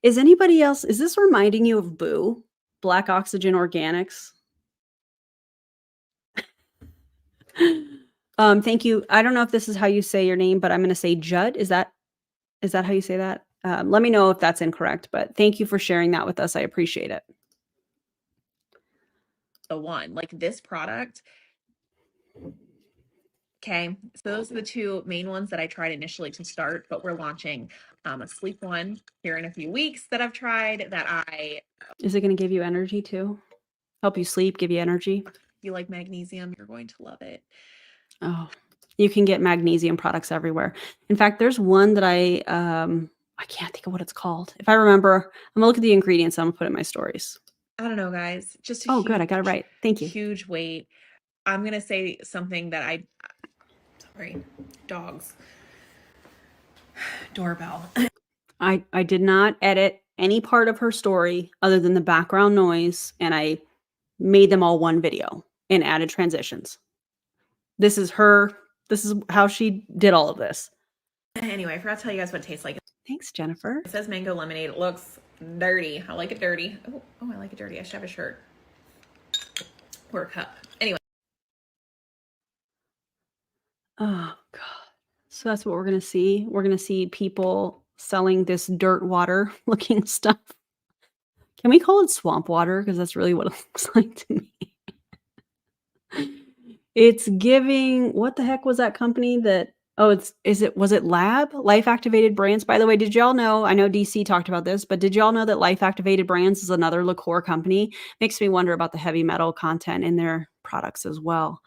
Is anybody else, is this reminding you of Boo? Black Oxygen Organics? Thank you. I don't know if this is how you say your name, but I'm going to say Judd. Is that how you say that? Let me know if that's incorrect, but thank you for sharing that with us. I appreciate it. The one, like this product Okay, so those are the two main ones that I tried initially to start, but we're launching a sleep one here in a few weeks that I've tried that Is it going to give you energy too? Help you sleep, give you energy? if you like magnesium, you're going to love it. Oh, you can get magnesium products everywhere. In fact, there's one that I can't think of what it's called. If I remember, I'm gonna look at the ingredients. I'm gonna put it in my stories. I don't know, guys, just a Oh, good. I got it right. Thank you. huge weight. I'm gonna say something that sorry, dogs. Doorbell. I did not edit any part of her story other than the background noise, and I made them all one video and added transitions. This is how she did all of this. Anyway, I forgot to tell you guys what it tastes like. Thanks, Jennifer. It says mango lemonade. It looks dirty. I like it dirty. Oh, I like it dirty. I should have a shirt or a cup. Anyway. Oh, God. So that's what we're going to see. We're going to see people selling this dirt water looking stuff. Can we call it swamp water? Because that's really what it looks like to me. It's giving, what the heck was that company that, was it Lab? Life Activated Brands. By the way, did y'all know, I know DC talked about this, but did y'all know that Life Activated Brands is another liqueur company? Makes me wonder about the heavy metal content in their products as well.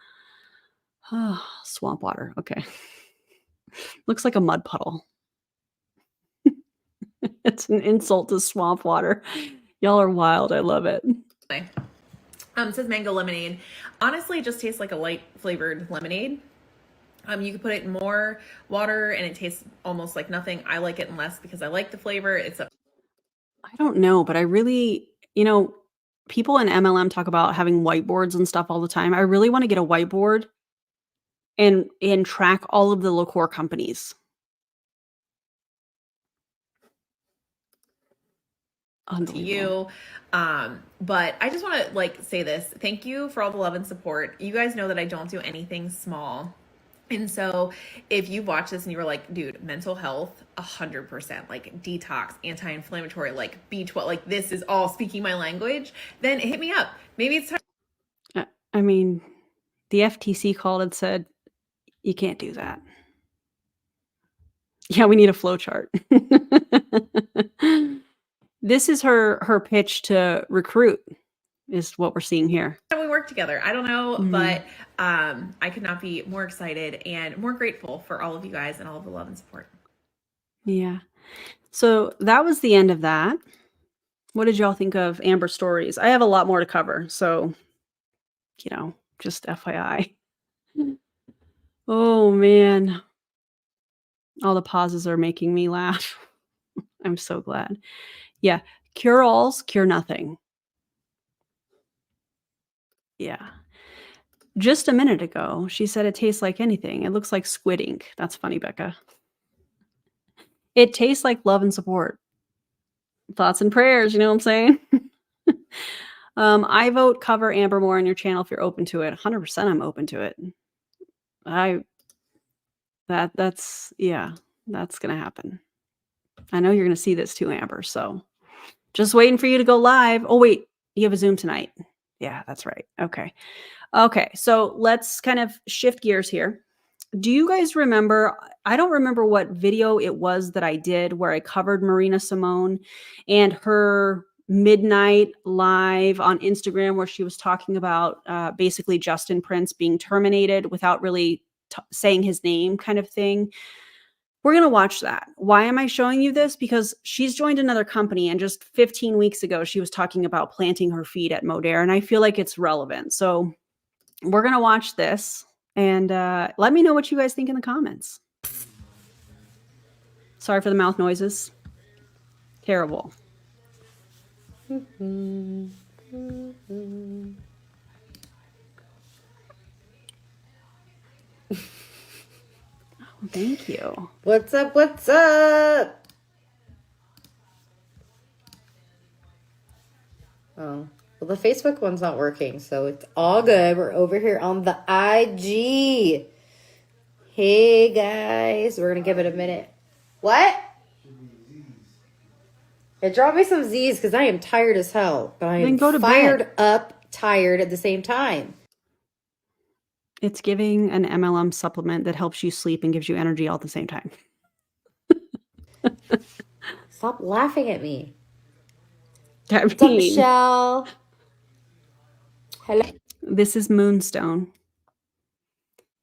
Swamp water. Okay. Looks like a mud puddle. It's an insult to swamp water. Y'all are wild. I love it. It says mango lemonade. Honestly, it just tastes like a light flavored lemonade. You could put it in more water and it tastes almost like nothing. I like it in less because I like the flavor. I don't know, but I really, people in MLM talk about having whiteboards and stuff all the time. I really want to get a whiteboard and track all of the liqueur companies. To you. But I just want to say this. Thank you for all the love and support. You guys know that I don't do anything small. And so if you watch this and you were like, dude, mental health, 100%, like detox, anti-inflammatory, like B12, like this is all speaking my language, then hit me up. Maybe it's time. I mean, the FTC called and said, you can't do that. Yeah, we need a flow chart. This is her pitch to recruit, is what we're seeing here. We work together. I don't know, but I could not be more excited and more grateful for all of you guys and all of the love and support. Yeah. So that was the end of that. What did y'all think of Amber's stories? I have a lot more to cover, so, just FYI. Oh, man. All the pauses are making me laugh. I'm so glad. Yeah. Cure-alls cure nothing. Yeah. Just a minute ago, she said it tastes like anything. It looks like squid ink. That's funny, Becca. It tastes like love and support. Thoughts and prayers, you know what I'm saying? I vote cover Amber more on your channel if you're open to it. 100% I'm open to it. That's gonna happen. I know you're gonna see this too, Amber, so just waiting for you to go live. Oh, wait, you have a Zoom tonight. Yeah, that's right. Okay, so let's kind of shift gears here. Do you guys remember? I don't remember what video it was that I did where I covered Marina Simone and her midnight live on Instagram where she was talking about basically Justin Prince being terminated without really saying his name kind of thing. We're going to watch that. Why am I showing you this? Because she's joined another company, and just 15 weeks ago, she was talking about planting her feet at Modere, and I feel like it's relevant. So we're going to watch this, and let me know what you guys think in the comments. Sorry for the mouth noises. Terrible. Thank you. What's up? What's up? Oh, well, the Facebook one's not working, so it's all good. We're over here on the IG. Hey, guys. We're going to give it a minute. What? It dropped me some Z's because I am tired as hell. But I am fired up, tired at the same time. It's giving an MLM supplement that helps you sleep and gives you energy all at the same time. Stop laughing at me. I What's up, mean, Michelle? Hello. this is Moonstone.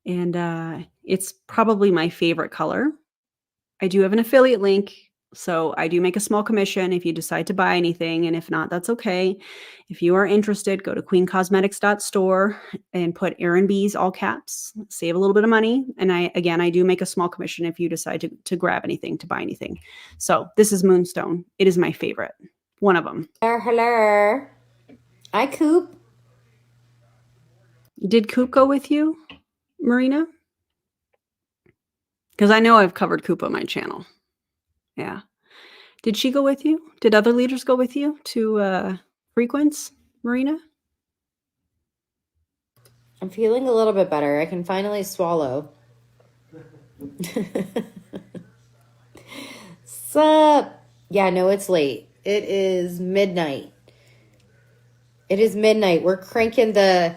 And it's probably my favorite color. I do have an affiliate link, so I do make a small commission if you decide to buy anything, and if not, that's okay. If you are interested, go to queencosmetics.store and put Erin B's all caps, save a little bit of money. And I do make a small commission if you decide to grab anything, to buy anything. So this is Moonstone. It is my favorite. One of them. Hello. Hi, Coop. Did Coop go with you, Marina? Because I know I've covered Coop on my channel. Yeah. Did she go with you? Did other leaders go with you to Frequence, Marina? I'm feeling a little bit better. I can finally swallow. Sup? Yeah, no, it's late. It is midnight. It is midnight. We're cranking the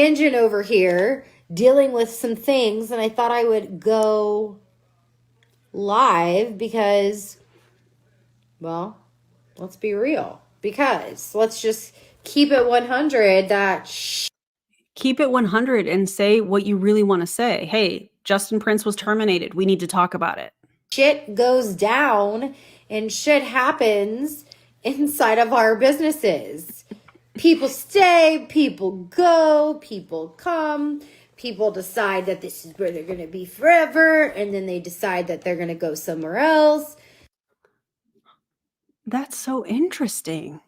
engine over here, dealing with some things, and I thought I would go live because, well, let's be real. Because let's just keep it 100 that Keep it 100 and say what you really want to say. Hey, Justin Prince was terminated. We need to talk about it. shit goes down and shit happens inside of our businesses. People stay, people go, people come, people decide that this is where they're going to be forever, and then they decide that they're going to go somewhere else. That's so interesting.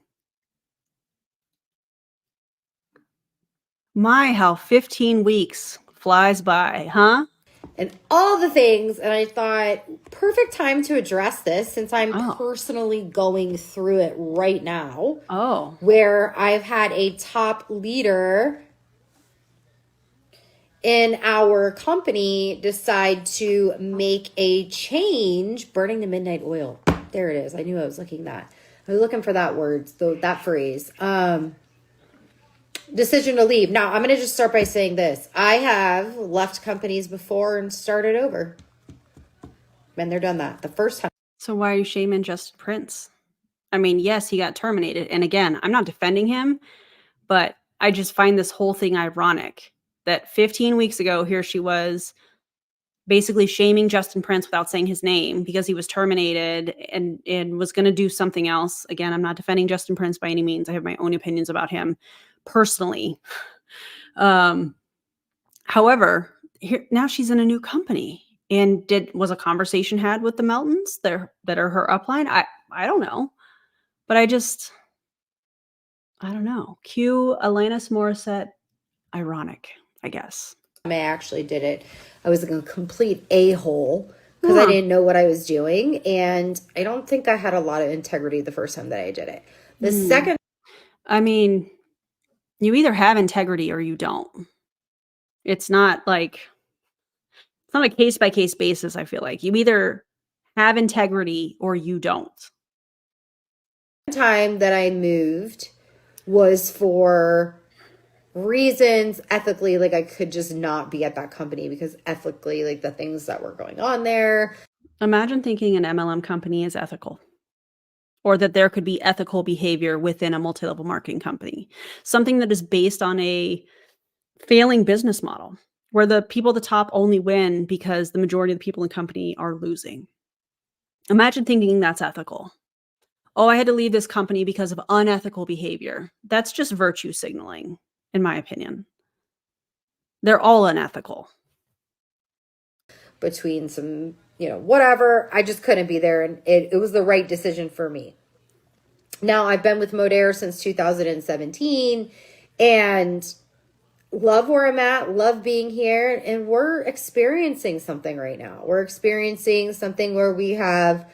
My, how 15 weeks flies by, huh? And all the things. And I thought, perfect time to address this since I'm personally going through it right now. Oh. Where I've had a top leader in our company decide to make a change, burning the midnight oil. There it is. I knew I was looking that. I was looking for that word, so that phrase. Decision to leave. Now, I'm going to just start by saying this. I have left companies before and started over. Been there, done that. The first time. So why are you shaming Justin Prince? I mean, yes, he got terminated. And again, I'm not defending him, but I just find this whole thing ironic that 15 weeks ago, here she was basically shaming Justin Prince without saying his name because he was terminated and was going to do something else. Again, I'm not defending Justin Prince by any means. I have my own opinions about him personally. However, now she's in a new company. And was a conversation had with the Meltons that are her upline? I don't know. But I don't know. Cue Alanis Morissette, ironic, I guess. I actually did it. I was a complete a-hole because I didn't know what I was doing. And I don't think I had a lot of integrity the first time that I did it. The second. I mean, you either have integrity or you don't. It's not a case-by-case basis, I feel like. You either have integrity or you don't. Time that I moved was for reasons ethically, like I could just not be at that company because ethically, like the things that were going on there. Imagine thinking an MLM company is ethical, or that there could be ethical behavior within a multi-level marketing company, something that is based on a failing business model where the people at the top only win because the majority of the people in the company are losing. Imagine thinking that's ethical. Oh, I had to leave this company because of unethical behavior. That's just virtue signaling, in my opinion. They're all unethical. Between some, whatever, I just couldn't be there. And it was the right decision for me. Now, I've been with Modere since 2017 and love where I'm at, love being here. And we're experiencing something right now. We're experiencing something where we have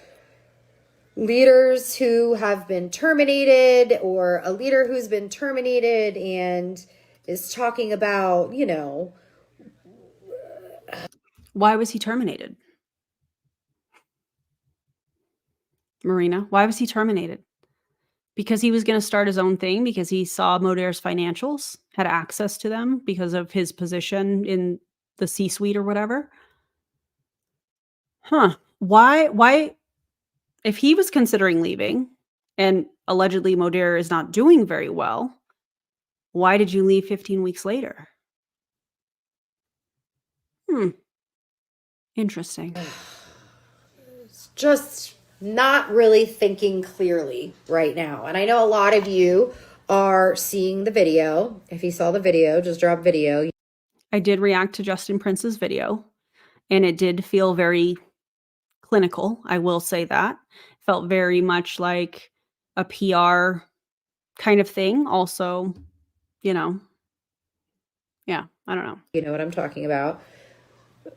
leaders who have been terminated, or a leader who's been terminated and is talking about, Why was he terminated? Marina, why was he terminated? because he was going to start his own thing because he saw Moder's financials, had access to them because of his position in the C-suite or whatever. Huh. Why, if he was considering leaving and allegedly Moder is not doing very well, why did you leave 15 weeks later? Interesting. Just not really thinking clearly right now. And I know a lot of you are seeing the video. If you saw the video, just drop video. I did react to Justin Prince's video, and it did feel very clinical. I will say that. Felt very much like a PR kind of thing. Also, you know, yeah, I don't know. You know what I'm talking about.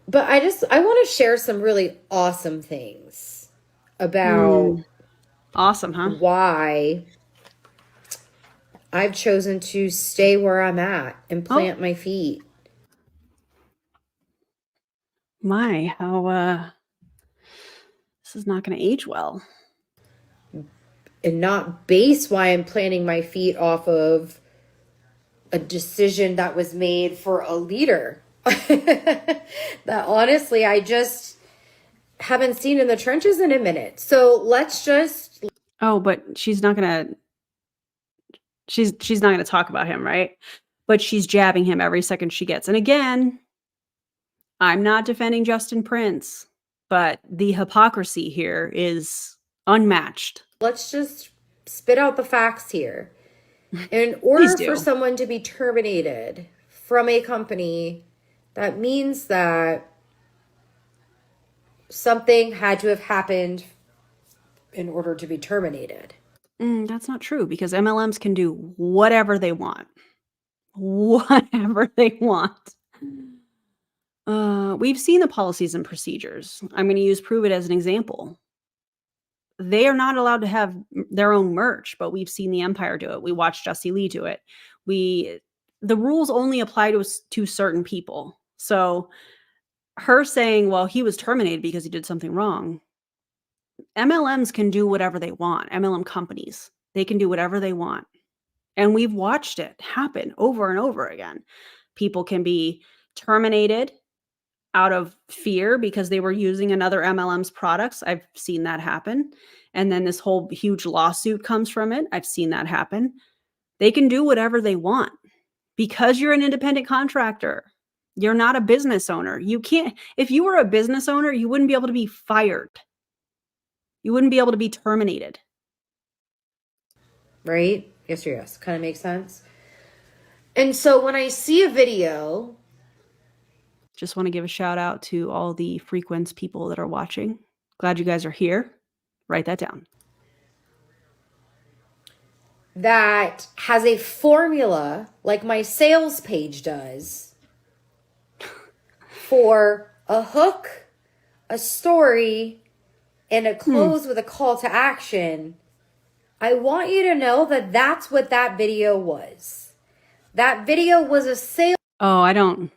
But I want to share some really awesome things about awesome, huh? Why I've chosen to stay where I'm at and plant my feet. My, how this is not going to age well. And not base why I'm planting my feet off of a decision that was made for a leader that honestly I just haven't seen in the trenches in a minute. So let's just but she's not gonna talk about him, right? But she's jabbing him every second she gets. And again, I'm not defending Justin Prince, but the hypocrisy here is unmatched. Let's just spit out the facts here. In order for someone to be terminated from a company, that means that something had to have happened in order to be terminated. That's not true, because MLMs can do whatever they want. Whatever they want. We've seen the policies and procedures. I'm going to use Prove It as an example. They are not allowed to have their own merch, but we've seen the Empire do it. We watched Jussie Lee do it. The rules only apply to certain people. So her saying, well, he was terminated because he did something wrong. MLMs can do whatever they want. MLM companies, they can do whatever they want. And we've watched it happen over and over again. People can be terminated out of fear because they were using another MLM's products. I've seen that happen. And then this whole huge lawsuit comes from it. I've seen that happen. They can do whatever they want because you're an independent contractor. You're not a business owner. You can't, if you were a business owner, you wouldn't be able to be fired. You wouldn't be able to be terminated. Right? Yes or yes. Kind of makes sense. And so when I see a video, just want to give a shout out to all the Frequence people that are watching. Glad you guys are here. Write that down. That has a formula like my sales page does for a hook, a story, and a close with a call to action. I want you to know that that's what that video was. That video was a sales. Oh, I don't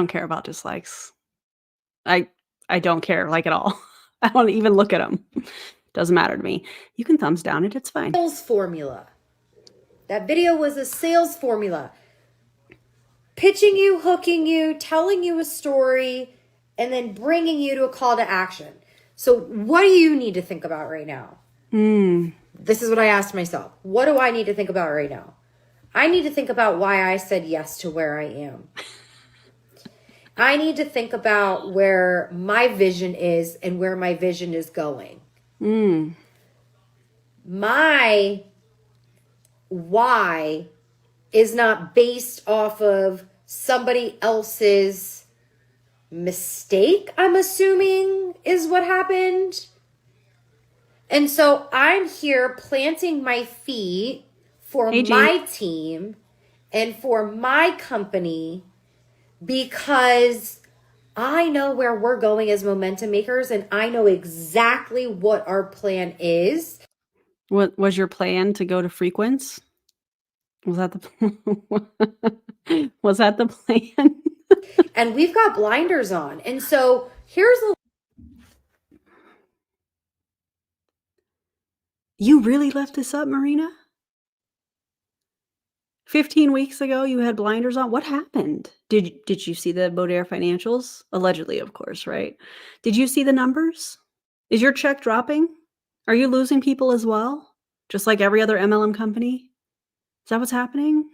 care about dislikes. I don't care like at all. I don't even look at them. Doesn't matter to me. You can thumbs down it. It's fine. Sales formula. That video was a sales formula. Pitching you, hooking you, telling you a story, and then bringing you to a call to action. So what do you need to think about right now? This is what I asked myself. What do I need to think about right now? I need to think about why I said yes to where I am. I need to think about where my vision is and where my vision is going. My why is not based off of somebody else's mistake, I'm assuming is what happened. And so I'm here planting my feet for my team and for my company because I know where we're going as momentum makers and I know exactly what our plan is. What was your plan to go to Frequence? Was that the plan? And we've got blinders on. And so here's You really left this up, Marina? 15 weeks ago, you had blinders on. What happened? Did you see the Bodere financials? Allegedly, of course, right? Did you see the numbers? Is your check dropping? Are you losing people as well? Just like every other MLM company? Is that what's happening?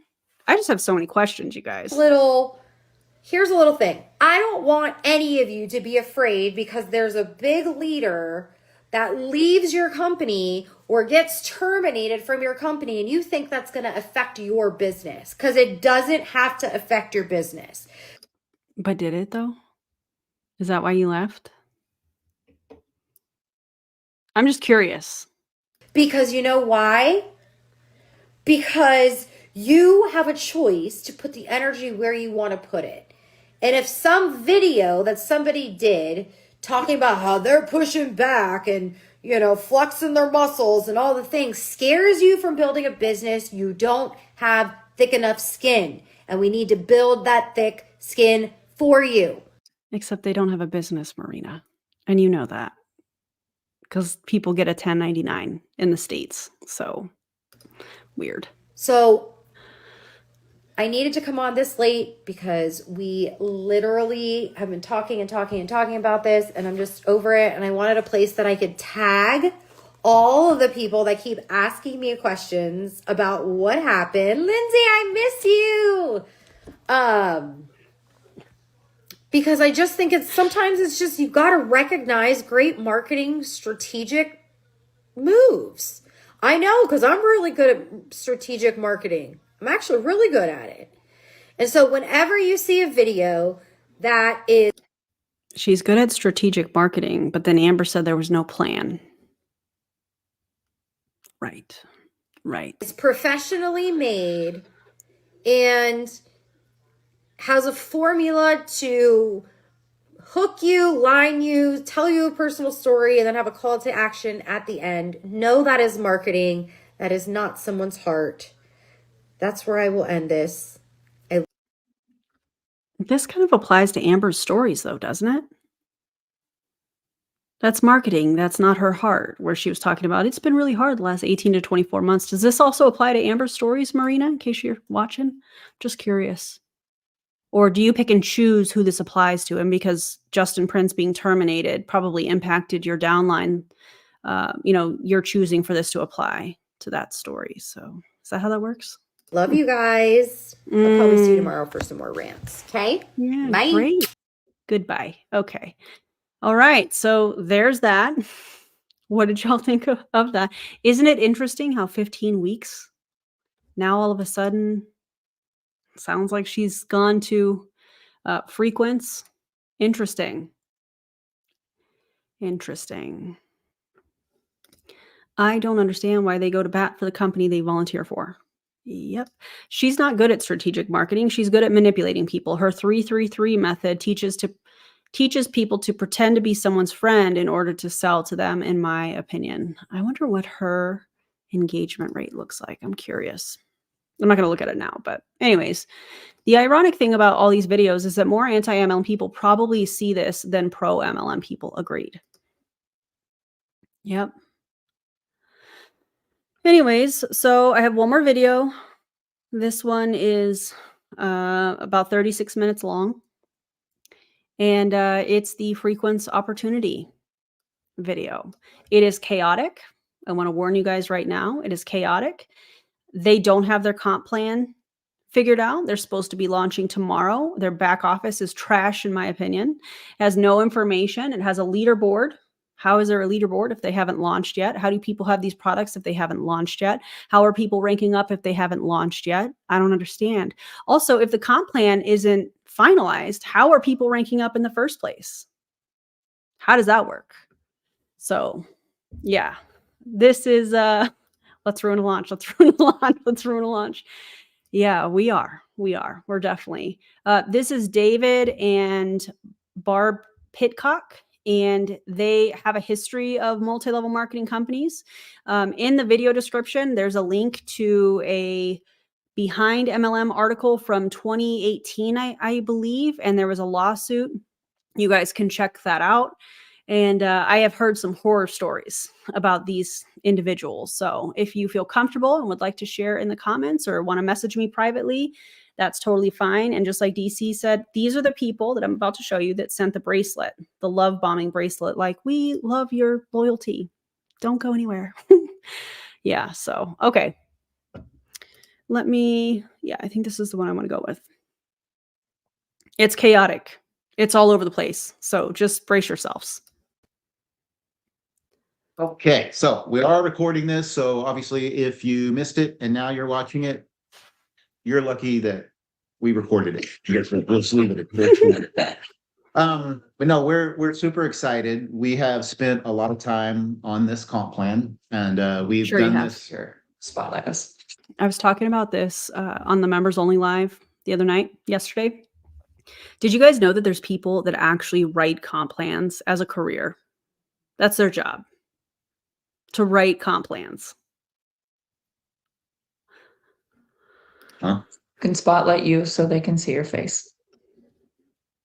I just have so many questions, you guys. Here's a little thing. I don't want any of you to be afraid because there's a big leader that leaves your company or gets terminated from your company and you think that's going to affect your business, because it doesn't have to affect your business. But did it though? Is that why you left? I'm just curious. Because you know why? Because you have a choice to put the energy where you want to put it. And if some video that somebody did talking about how they're pushing back and, you know, flexing their muscles and all the things scares you from building a business, you don't have thick enough skin. And we need to build that thick skin for you. Except they don't have a business, Marina. And you know that. Because people get a 1099 in the States. So, weird. So, I needed to come on this late because we literally have been talking about this, and I'm just over it. And I wanted a place that I could tag all of the people that keep asking me questions about what happened. Lindsay, I miss you. Because I just think sometimes it's just, you got to recognize great marketing strategic moves. I know, because I'm really good at strategic marketing. I'm actually really good at it. And so whenever you see a video that is... She's good at strategic marketing, but then Amber said there was no plan. Right. It's professionally made and has a formula to hook you, line you, tell you a personal story, and then have a call to action at the end. No, that is marketing. That is not someone's heart. That's where I will end this. This kind of applies to Amber's stories, though, doesn't it? That's marketing. That's not her heart, where she was talking about it's been really hard the last 18 to 24 months. Does this also apply to Amber's stories, Marina, in case you're watching? Just curious. Or do you pick and choose who this applies to? And because Justin Prince being terminated probably impacted your downline, you're choosing for this to apply to that story. So is that how that works? Love you guys. I'll probably see you tomorrow for some more rants. Okay? Yeah, bye. Great. Goodbye. Okay. All right. So there's that. What did y'all think of that? Isn't it interesting how 15 weeks now all of a sudden sounds like she's gone to Frequence? Interesting. I don't understand why they go to bat for the company they volunteer for. Yep. She's not good at strategic marketing. She's good at manipulating people. Her 333 method teaches people to pretend to be someone's friend in order to sell to them, in my opinion. I wonder what her engagement rate looks like. I'm curious. I'm not going to look at it now, but anyways, the ironic thing about all these videos is that more anti-MLM people probably see this than pro-MLM people. Agreed. Yep. Anyways, so I have one more video. This one is about 36 minutes long. And it's the Frequence opportunity video. It is chaotic. I want to warn you guys right now. It is chaotic. They don't have their comp plan figured out. They're supposed to be launching tomorrow. Their back office is trash, in my opinion. It has no information. It has a leaderboard. How is there a leaderboard if they haven't launched yet? How do people have these products if they haven't launched yet? How are people ranking up if they haven't launched yet? I don't understand. Also, if the comp plan isn't finalized, how are people ranking up in the first place? How does that work? So, yeah, this is let's ruin a launch. Let's ruin a launch. Yeah, we are. We're definitely. This is David and Barb Pitcock, and they have a history of multi-level marketing companies. In the video description, there's a link to a Behind MLM article from 2018, I believe, and there was a lawsuit. You guys can check that out. And I have heard some horror stories about these individuals. So if you feel comfortable and would like to share in the comments or want to message me privately, that's totally fine. And just like DC said, these are the people that I'm about to show you that sent the bracelet, the love bombing bracelet. Like, we love your loyalty. Don't go anywhere. Yeah. So, okay. I think this is the one I want to go with. It's chaotic. It's all over the place. So just brace yourselves. Okay, so we are recording this, so obviously if you missed it and now you're watching it, you're lucky that we recorded it. Yes, we'll leave it at that. But no, we're super excited. We have spent a lot of time on this comp plan, and we've Sure you done have. this. Sure, spotlight us. I was talking about this on the members only live the other night, yesterday. Did you guys know that there's people that actually write comp plans as a career? That's their job, to write comp plans. Huh? Can spotlight you so they can see your face.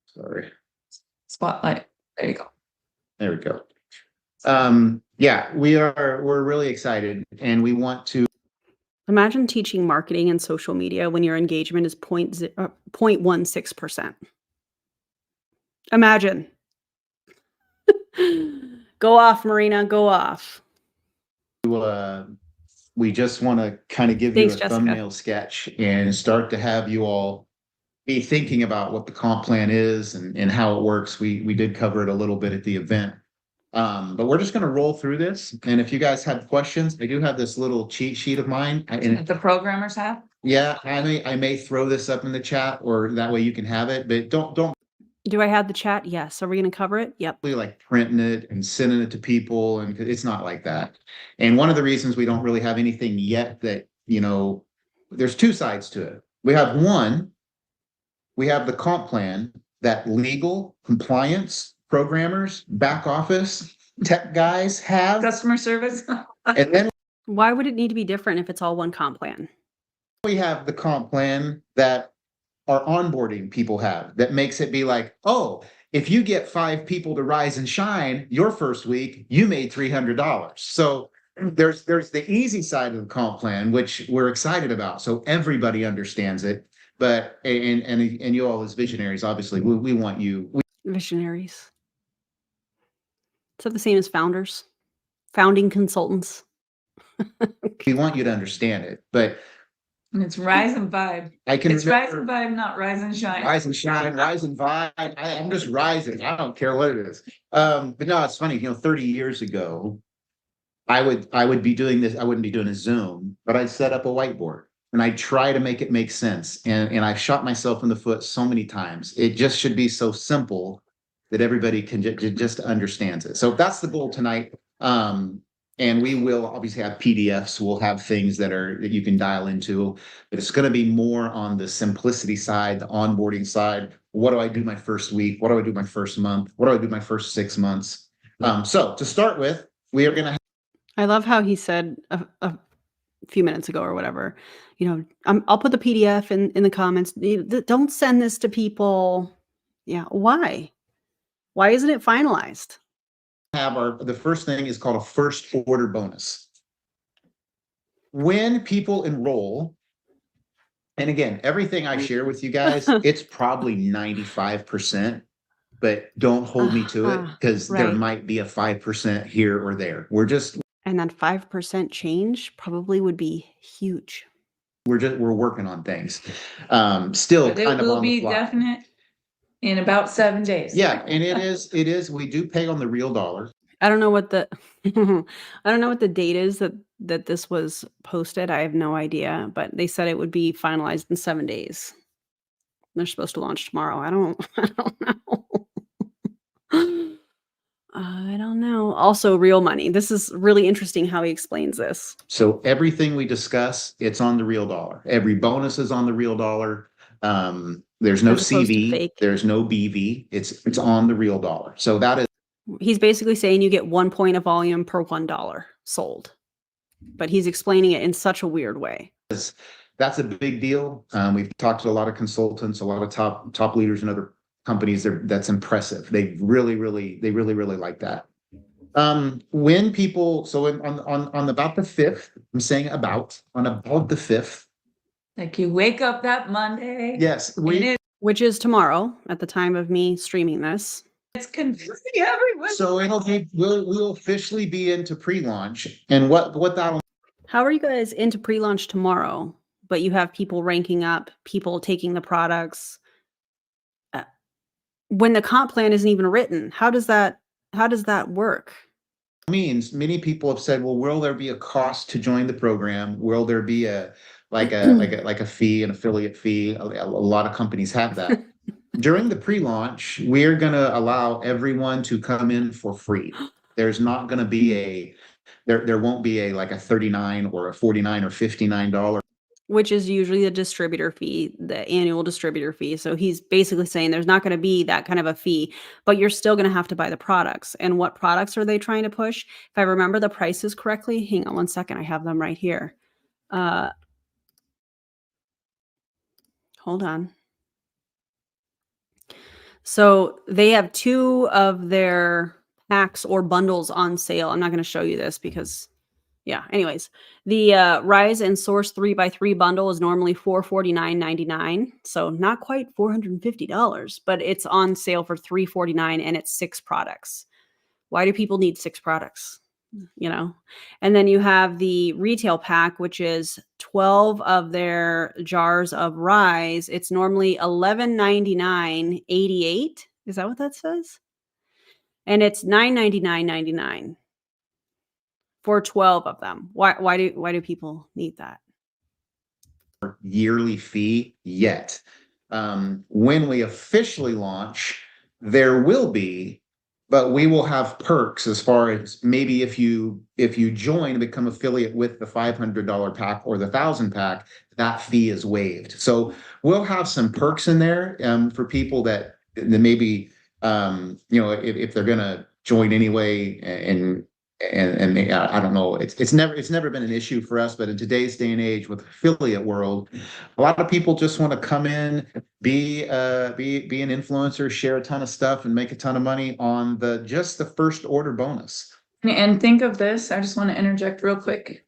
Sorry. Spotlight. There you go. There we go. Yeah, we're really excited, and we want to. Imagine teaching marketing and social media when your engagement is 0.16%. Imagine. Go off, Marina. Go off. We just want to kind of give Thanks, you a Jessica. thumbnail sketch and start to have you all be thinking about what the comp plan is and how it works. We did cover it a little bit at the event. But we're just going to roll through this. And if you guys have questions, I do have this little cheat sheet of mine. That the programmers have? Yeah, I may throw this up in the chat, or that way you can have it, but don't Do I have the chat? Yes. Are we going to cover it? Yep. really like printing it and sending it to people, and it's not like that. And one of the reasons we don't really have anything yet that, there's two sides to it. We have the comp plan that legal, compliance, programmers, back office, tech guys have. Customer service? And then Why would it need to be different if it's all one comp plan? we have the comp plan that our onboarding people have, that makes it be like, oh, if you get 5 people to rise and shine your first week, you made $300. So there's the easy side of the comp plan, which we're excited about. So everybody understands it. But and you all as visionaries, obviously, we want you. Visionaries. Is that the same as founders? Founding consultants? We want you to understand it. But It's rise and vibe. It's rise and vibe, not rise and shine. Rise and shine, rise and vibe. I'm just rising. I don't care what it is. But no, it's funny. 30 years ago, I would be doing this. I wouldn't be doing a Zoom, but I'd set up a whiteboard and I'd try to make it make sense. And I've shot myself in the foot so many times. It just should be so simple that everybody can just understands it. So that's the goal tonight. And we will obviously have PDFs. We'll have things that you can dial into, but it's going to be more on the simplicity side, the onboarding side. What do I do my first week? What do I do my first month? What do I do my first 6 months? So to start with, we are going to. I love how he said a few minutes ago or whatever, I'll put the PDF in the comments. Don't send this to people. Yeah. Why? Why isn't it finalized? Have the first thing is called a first order bonus. When people enroll, and again, everything I share with you guys, it's probably 95%, but don't hold me to it, because there right. might be a 5% here or there. And that 5% change probably would be huge. We're working on things. Still But it kind of will on the be fly. definite in about 7 days. Yeah, and it is. We do pay on the real dollar. I don't know what the I don't know what the date is that this was posted. I have no idea, but they said it would be finalized in 7 days. They're supposed to launch tomorrow. I don't know. I don't know. Also, real money. This is really interesting how he explains this. So everything we discuss, it's on the real dollar. Every bonus is on the real dollar. There's no As opposed to CV, fake. there's no BV. It's on the real dollar. So that is. He's basically saying you get 1 point of volume per $1 sold, but he's explaining it in such a weird way. That's a big deal. We've talked to a lot of consultants, a lot of top leaders in other companies, that's impressive. They really like that. When people, so on about the 5th, I'm saying on about the 5th. Like you wake up that Monday. Yes, which is tomorrow at the time of me streaming this. It's confusing everyone. So we'll officially be into pre-launch, and what that'll. How are you guys into pre-launch tomorrow, but you have people ranking up, people taking the products when the comp plan isn't even written? How does that work? Means many people have said, well, will there be a cost to join the program? Will there be a fee, an affiliate fee? A lot of companies have that. During the pre-launch, we're going to allow everyone to come in for free. There's not going to be there won't be a $39 or a $49 or $59, which is usually the distributor fee, the annual distributor fee. So he's basically saying there's not going to be that kind of a fee, but you're still going to have to buy the products. And what products are they trying to push? If I remember the prices correctly, hang on one second, I have them right here. Hold on. So they have 2 of their packs or bundles on sale. I'm not going to show you this because, yeah. Anyways, the Rise and Source 3x3 bundle is normally $449.99, so not quite $450, but it's on sale for $349, and it's 6 products. Why do people need 6 products? You know, and then you have the retail pack, which is 12 of their jars of Rise. It's normally $11.99.88. Is that what that says? And it's $9.99.99 for 12 of them. Why do people need that? Yearly fee yet. When we officially launch, there will be, but we will have perks as far as maybe if you join and become affiliate with the $500 pack or the 1,000 pack, that fee is waived. So we'll have some perks in there for people that maybe if they're gonna join anyway, and I don't know, it's never been an issue for us, but in today's day and age with affiliate world, a lot of people just want to come in, be an influencer, share a ton of stuff, and make a ton of money on just the first order bonus. And think of this, I just want to interject real quick.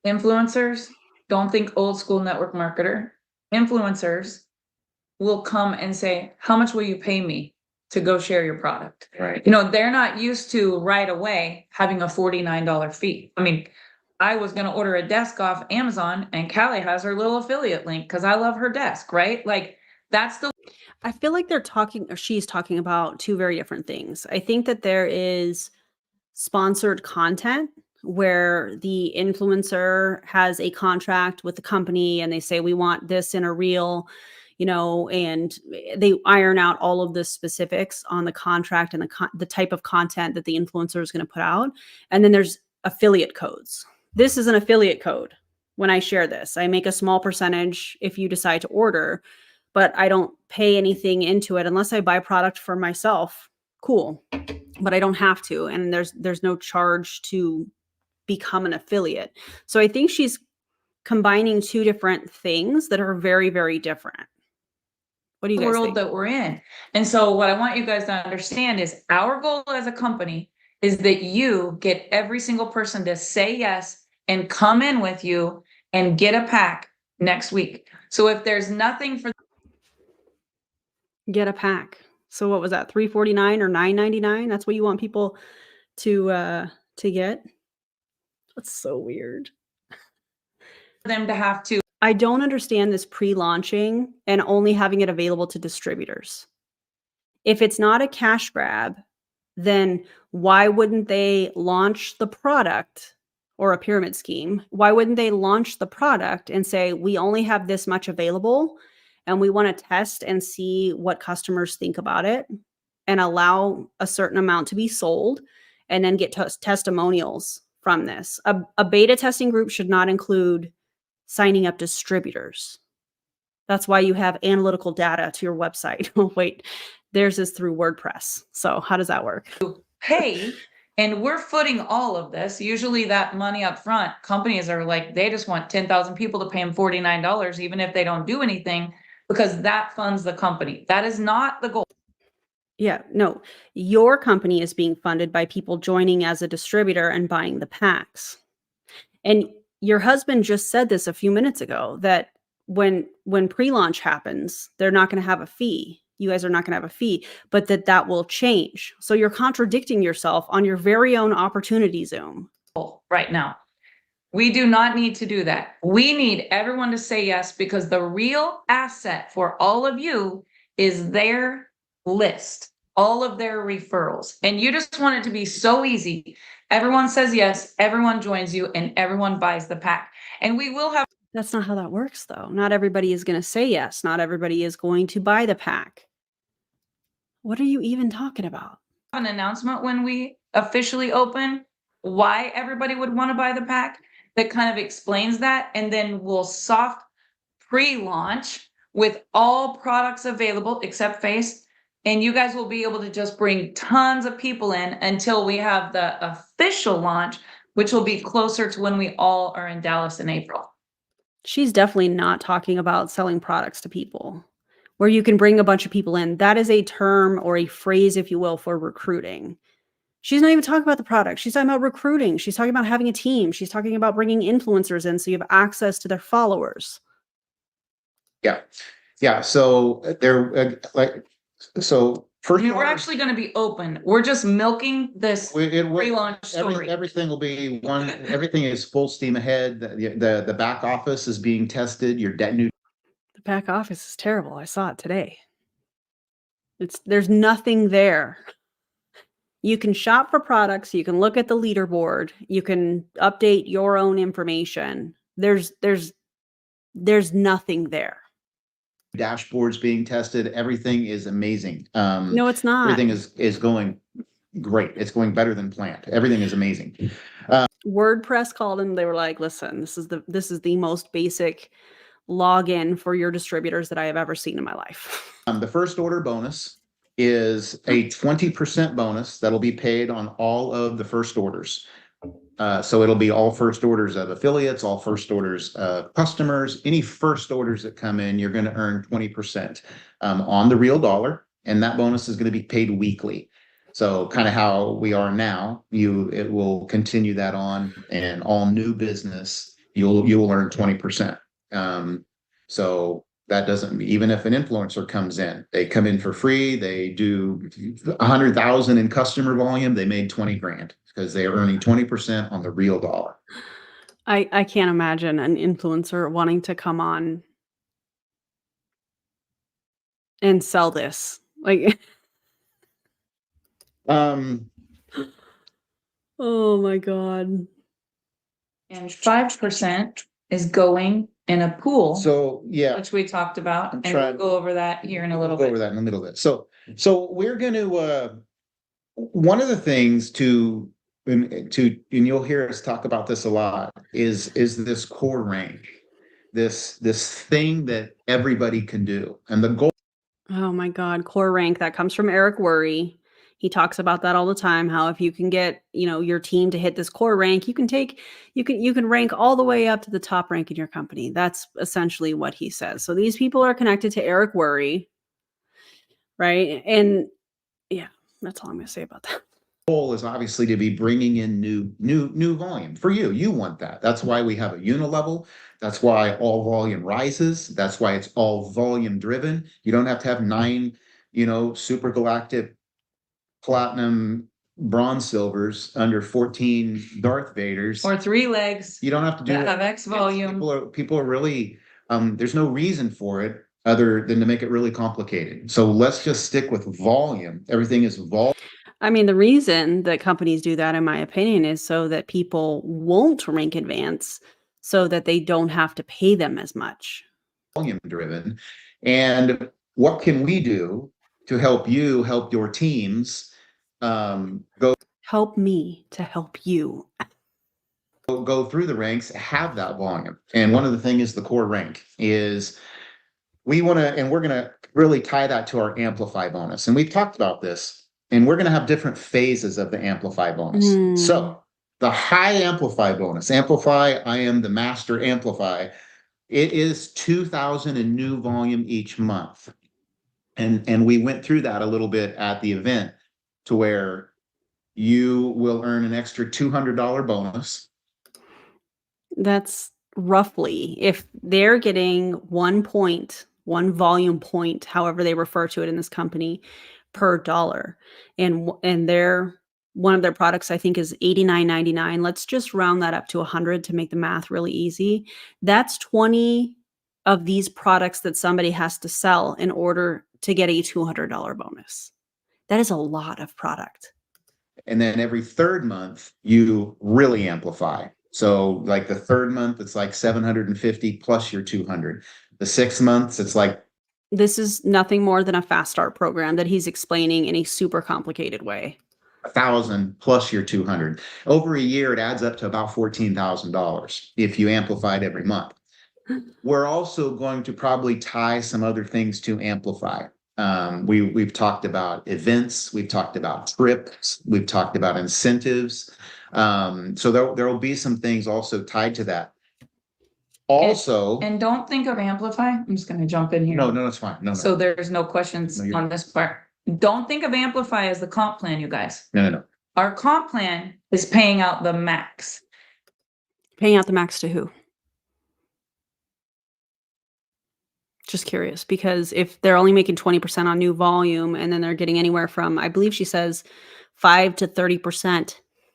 Influencers, don't think old school network marketer. Influencers will come and say, how much will you pay me to go share your product? Right. They're not used to right away having a $49 fee. I mean, I was going to order a desk off Amazon, and Callie has her little affiliate link because I love her desk, right? Like that's the. I feel like she's talking about 2 very different things. I think that there is sponsored content where the influencer has a contract with the company and they say, we want this in a reel, and they iron out all of the specifics on the contract and the type of content that the influencer is going to put out. And then there's affiliate codes. This is an affiliate code. When I share this, I make a small percentage if you decide to order, but I don't pay anything into it unless I buy product for myself. Cool. But I don't have to. And there's no charge to become an affiliate. So I think she's combining 2 different things that are very, very different. What do you guys world think? That we're in? And so what I want you guys to understand is our goal as a company is that you get every single person to say yes and come in with you and get a pack next week. So if there's nothing for get a pack. So what was that? $349 or $9.99? That's what you want people to get? That's so weird. them to have to. I don't understand this pre-launching and only having it available to distributors. If it's not a cash grab, then why wouldn't they launch the product, or a pyramid scheme? Why wouldn't they launch the product and say, we only have this much available and we want to test and see what customers think about it, and allow a certain amount to be sold and then get testimonials from this? A beta testing group should not include signing up distributors. That's why you have analytical data to your website. Oh, wait, theirs is through WordPress. So how does that work? Pay, and we're footing all of this. Usually that money up front, companies are like, they just want 10,000 people to pay them $49, even if they don't do anything, because that funds the company. That is not the goal. Yeah, no, your company is being funded by people joining as a distributor and buying the packs. And your husband just said this a few minutes ago, that when pre-launch happens, they're not going to have a fee. You guys are not going to have a fee, but that will change. So you're contradicting yourself on your very own opportunity Zoom. Right now. We do not need to do that. We need everyone to say yes, because the real asset for all of you is their list, all of their referrals. And you just want it to be so easy. Everyone says yes, everyone joins you, and everyone buys the pack. And we will have That's not how that works, though. Not everybody is going to say yes. Not everybody is going to buy the pack. What are you even talking about? an announcement when we officially open why everybody would want to buy the pack that kind of explains that, and then we'll soft pre-launch with all products available except face, and you guys will be able to just bring tons of people in until we have the official launch, which will be closer to when we all are in Dallas in April. She's definitely not talking about selling products to people where you can bring a bunch of people in. That is a term or a phrase, if you will, for recruiting. She's not even talking about the product. She's talking about recruiting. She's talking about having a team. She's talking about bringing influencers in so you have access to their followers. Yeah. Yeah. So they're so I first mean, we're order- actually going to be open. We're just milking this pre-launch story. everything will be one. Everything is full steam ahead. The back office is being tested. Your new The back office is terrible. I saw it today. There's nothing there. You can shop for products, you can look at the leaderboard, you can update your own information. There's nothing there. dashboards being tested. Everything is amazing. No, it's not. Everything is going great. It's going better than planned. Everything is amazing. WordPress called and they were like, listen, this is the most basic login for your distributors that I have ever seen in my life. The first order bonus is a 20% bonus that'll be paid on all of the first orders. So it'll be all first orders of affiliates, all first orders of customers, any first orders that come in, you're going to earn 20% on the real dollar. And that bonus is going to be paid weekly. So kind of how we are now, it will continue that on, and all new business, you will earn 20%. So that doesn't, even if an influencer comes in, they come in for free, they do 100,000 in customer volume, they made 20 grand because they are earning 20% on the real dollar. I can't imagine an influencer wanting to come on and sell this. Like, oh my God. And 5% is going in a pool, So yeah, which we talked about, I'm and trying- we'll go over that here in a little we'll go bit. over that in the middle of it. So we're going to, one of the things and you'll hear us talk about this a lot, is this core rank, this thing that everybody can do. And the goal. Oh my God, core rank, that comes from Eric Worre. He talks about that all the time, how if you can get, your team to hit this core rank, you can rank all the way up to the top rank in your company. That's essentially what he says. So these people are connected to Eric Worre, right? And yeah, that's all I'm going to say about that. Goal is obviously to be bringing in new volume for you. You want that. That's why we have a unilevel. That's why all volume rises. That's why it's all volume driven. You don't have to have 9, super galactic platinum bronze silvers under 14 Darth Vaders. Or 3 legs. You don't have to do that that. have X volume. People are really, there's no reason for it other than to make it really complicated. So let's just stick with volume. Everything is volume. I mean, the reason that companies do that, in my opinion, is so that people won't rank advance, so that they don't have to pay them as much. Volume driven. And what can we do to help you help your teams help me to help you go through the ranks, have that volume? And one of the things is the core rank is we want to, and we're going to really tie that to our amplify bonus. And we've talked about this, and we're going to have different phases of the amplify bonus. So the high amplify bonus, amplify, I am the master amplify. It is 2,000 in new volume each month. And we went through that a little bit at the event, to where you will earn an extra $200 bonus. That's roughly, if they're getting 1 point, 1 volume point, however they refer to it in this company, per dollar. And their one of their products, I think, is $89.99. Let's just round that up to 100 to make the math really easy. That's 20 of these products that somebody has to sell in order to get a $200 bonus. That is a lot of product. And then every third month, you really amplify. So like the third month, it's like 750 plus your 200. The 6 months, it's like This is nothing more than a fast start program that he's explaining in a super complicated way. 1,000 plus your 200. Over a year, it adds up to about $14,000 if you amplified every month. We're also going to probably tie some other things to amplify. We've talked about events, we've talked about trips, we've talked about incentives. So there will be some things also tied to that. Also, And don't think of Amplify. I'm just going to jump in here. no, that's fine. No, So there's no questions No, on this part. Don't think of Amplify as the comp plan, you guys. no. Our comp plan is paying out the max. Paying out the max to who? Just curious, because if they're only making 20% on new volume and then they're getting anywhere from, I believe she says 5 to 30%,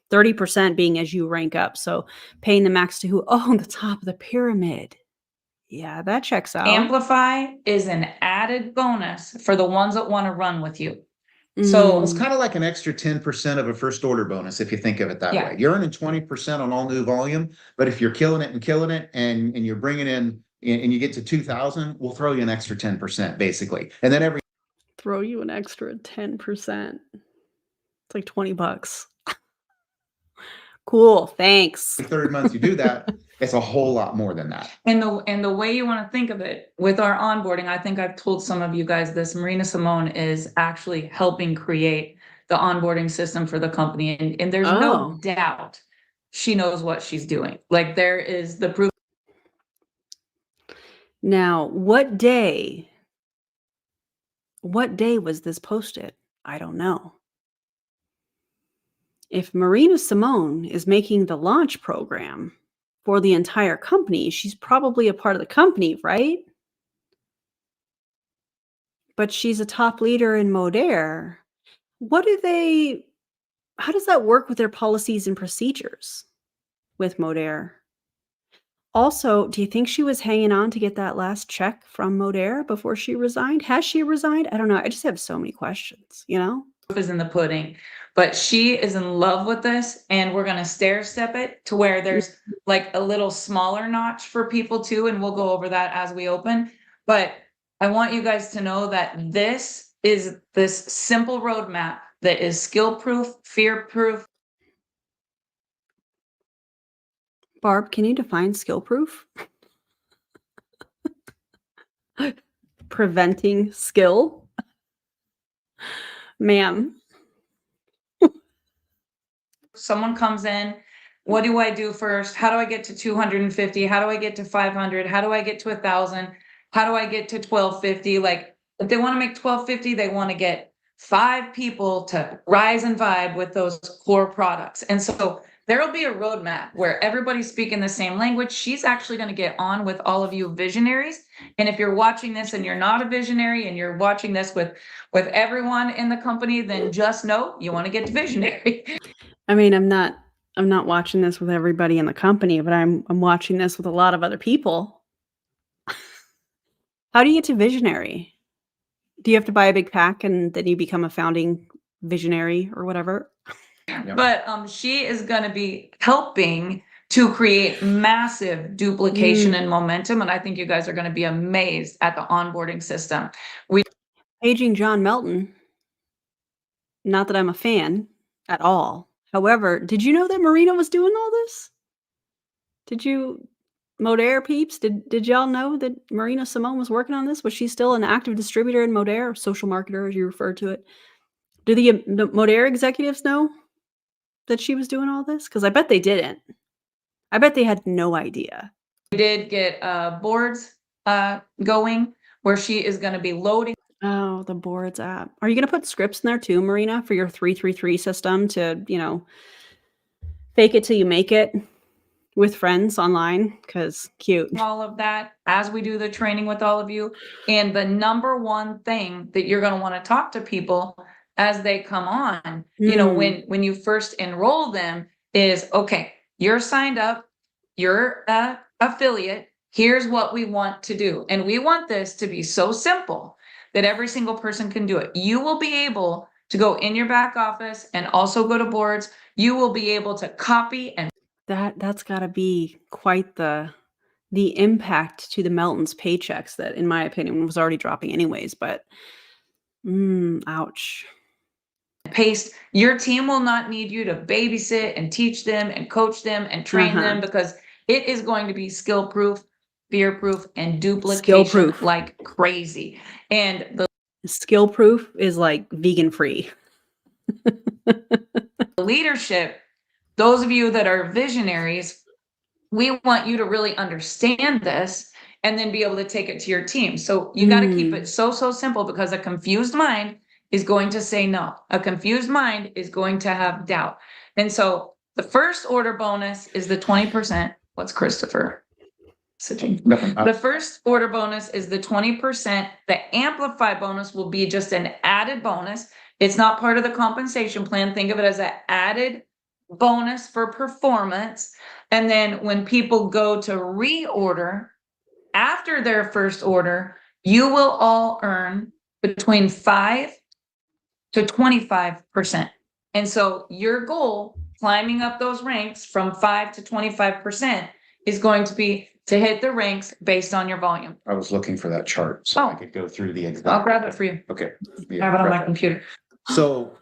30% being as you rank up. So paying the max to who? Oh, the top of the pyramid. Yeah, that checks out. Amplify is an added bonus for the ones that want to run with you. Mm. So It's kind of like an extra 10% of a first order bonus, if you think of it that Yeah. way. You're earning 20% on all new volume, but if you're killing it and you're bringing in and you get to 2,000, we'll throw you an extra 10%, basically. And then every Throw you an extra 10%. It's like $20. Cool, thanks. third month you do that, it's a whole lot more than that. And the way you want to think of it with our onboarding, I think I've told some of you guys this, Marina Simone is actually helping create the onboarding system for the company. And there's no Oh. doubt she knows what she's doing. Like there is the proof. Now, what day was this posted? I don't know. If Marina Simone is making the launch program for the entire company, she's probably a part of the company, right? But she's a top leader in Modere. How does that work with their policies and procedures with Modere? Also, do you think she was hanging on to get that last check from Modere before she resigned? Has she resigned? I don't know. I just have so many questions, you know? Is in the pudding, but she is in love with this, and we're going to stair step it to where there's like a little smaller notch for people too, and we'll go over that as we open. But I want you guys to know that this is this simple roadmap that is skill proof, fear proof. Barb, can you define skill proof? Preventing skill? Ma'am. Someone comes in, what do I do first? How do I get to 250? How do I get to 500? How do I get to 1,000? How do I get to 1,250? Like if they want to make 1,250, they want to get 5 people to rise and vibe with those core products. And so there'll be a roadmap where everybody's speaking the same language. She's actually going to get on with all of you visionaries. And if you're watching this and you're not a visionary and you're watching this with everyone in the company, then just know you want to get to visionary. I mean, I'm not watching this with everybody in the company, but I'm watching this with a lot of other people. How do you get to visionary? Do you have to buy a big pack and then you become a founding visionary or whatever? Yeah. But she is going to be helping to create massive duplication and momentum. And I think you guys are going to be amazed at the onboarding system. Paging John Melton. Not that I'm a fan at all. However, did you know that Marina was doing all this? Did you, Modere peeps, did y'all know that Marina Simone was working on this? Was she still an active distributor in Modere, social marketer as you refer to it? Do the Modere executives know that she was doing all this? Because I bet they didn't. I bet they had no idea. We did get boards going where she is going to be loading. Oh, Oh, the boards app. Are you going to put scripts in there too, Marina, for your 333 system to, fake it till you make it with friends online? Because cute. all of that as we do the training with all of you. And the number one thing that you're going to want to talk to people as they come on, when you first enroll them is, okay, you're signed up, you're a affiliate. Here's what we want to do. And we want this to be so simple that every single person can do it. You will be able to go in your back office and also go to boards. You will be able to copy and That's got to be quite the impact to the Melton's paychecks that, in my opinion, was already dropping anyways. But ouch. paste. Your team will not need you to babysit and teach them and coach them and train them, because it is going to be skill proof, fear proof, and duplication Skill-proof. like crazy. And the Skill proof is like vegan free. leadership, those of you that are visionaries, we want you to really understand this and then be able to take it to your team. So you got to keep it so simple, because a confused mind is going to say no. A confused mind is going to have doubt. And so the first order bonus is the 20%. What's Christopher? The first order bonus is the 20%. The amplify bonus will be just an added bonus. It's not part of the compensation plan. Think of it as an added bonus for performance. And then when people go to reorder after their first order, you will all earn between 5 to 25%. And so your goal, climbing up those ranks from 5 to 25%, is going to be to hit the ranks based on your volume. I was looking for that chart so I could go through the exact. I'll grab it for you. Okay. I have it on my computer. So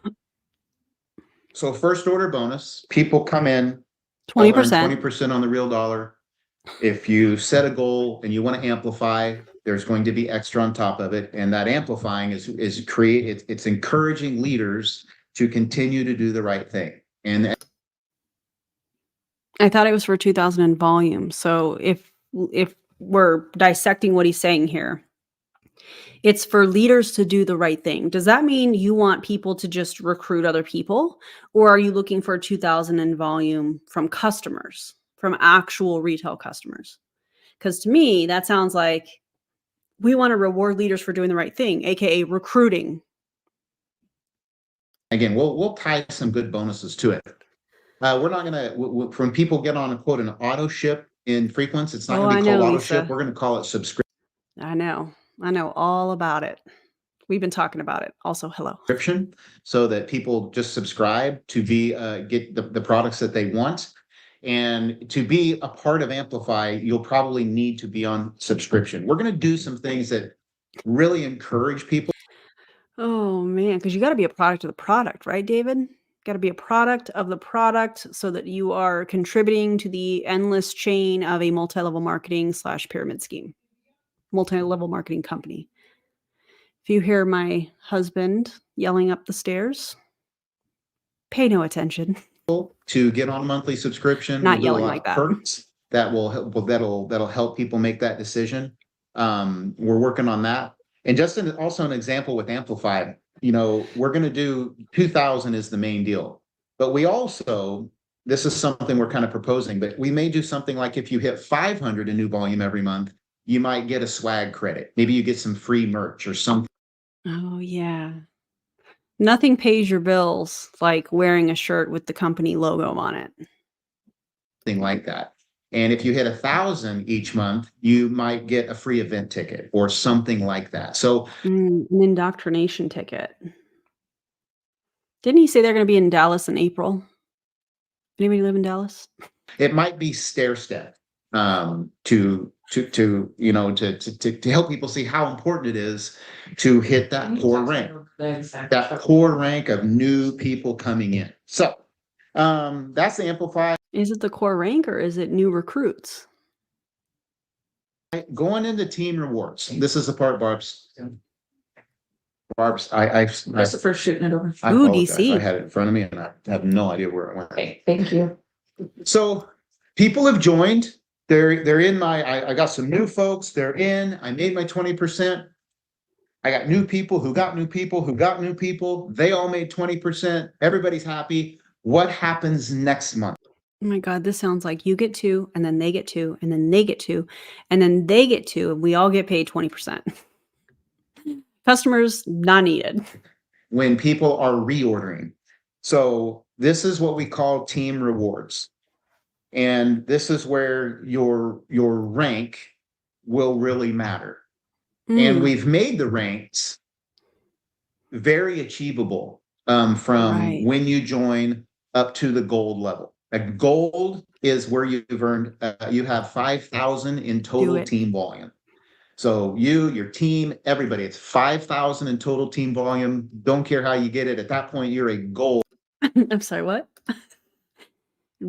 first order bonus, people come in 20%. 20% on the real dollar. If you set a goal and you want to amplify, there's going to be extra on top of it. And that amplifying is it's encouraging leaders to continue to do the right thing. And I thought it was for 2,000 in volume. So if we're dissecting what he's saying here, it's for leaders to do the right thing. Does that mean you want people to just recruit other people? Or are you looking for 2,000 in volume from customers, from actual retail customers? Because to me, that sounds like we want to reward leaders for doing the right thing, aka recruiting. Again, we'll tie some good bonuses to it. We're not going to, when people get on an auto ship in Frequence, it's not going to be called auto ship. We're going to call it subscription. I know all about it. We've been talking about it. Also, hello. Subscription, so that people just subscribe to get the products that they want. And to be a part of Amplify, you'll probably need to be on subscription. We're going to do some things that really encourage people. Oh man, because you got to be a product of the product, right, David? Got to be a product of the product so that you are contributing to the endless chain of a multi-level marketing / pyramid scheme, multi-level marketing company. If you hear my husband yelling up the stairs, pay no attention. To get on a monthly subscription, Not yelling like that. Perks that will help. That'll help people make that decision. We're working on that. And just also an example with Amplify, we're going to do 2,000 is the main deal. But we also, this is something we're kind of proposing, but we may do something like if you hit 500 in new volume every month, you might get a swag credit. Maybe you get some free merch or something. Oh, yeah. Nothing pays your bills like wearing a shirt with the company logo on it. Thing like that. And if you hit 1,000 each month, you might get a free event ticket or something like that. So an indoctrination ticket. Didn't he say they're going to be in Dallas in April? Anybody live in Dallas? It might be stair step to help people see how important it is to hit that core rank, that core rank of new people coming in. So that's the Amplify. Is it the core rank or is it new recruits? Going into team rewards. This is the part, Barb's. Christopher shooting it over. I apologize. DC. I had it in front of me and I have no idea where it went. Okay, thank you. So people have joined. They're in I got some new folks. They're in. I made my 20%. I got new people who got new people who got new people. They all made 20%. Everybody's happy. What happens next month? Oh my God, this sounds like you get 2, and then they get 2, and then they get 2, and then they get 2, and we all get paid 20%. Customers not needed. When people are reordering. So this is what we call team rewards. And this is where your rank will really matter. And Mm, we've made the ranks very achievable from Right. when you join up to the gold level. A gold is where you've earned, you have 5,000 in Do total it. team volume. So you, your team, everybody, it's 5,000 in total team volume. Don't care how you get it. At that point, you're a gold. I'm sorry, what?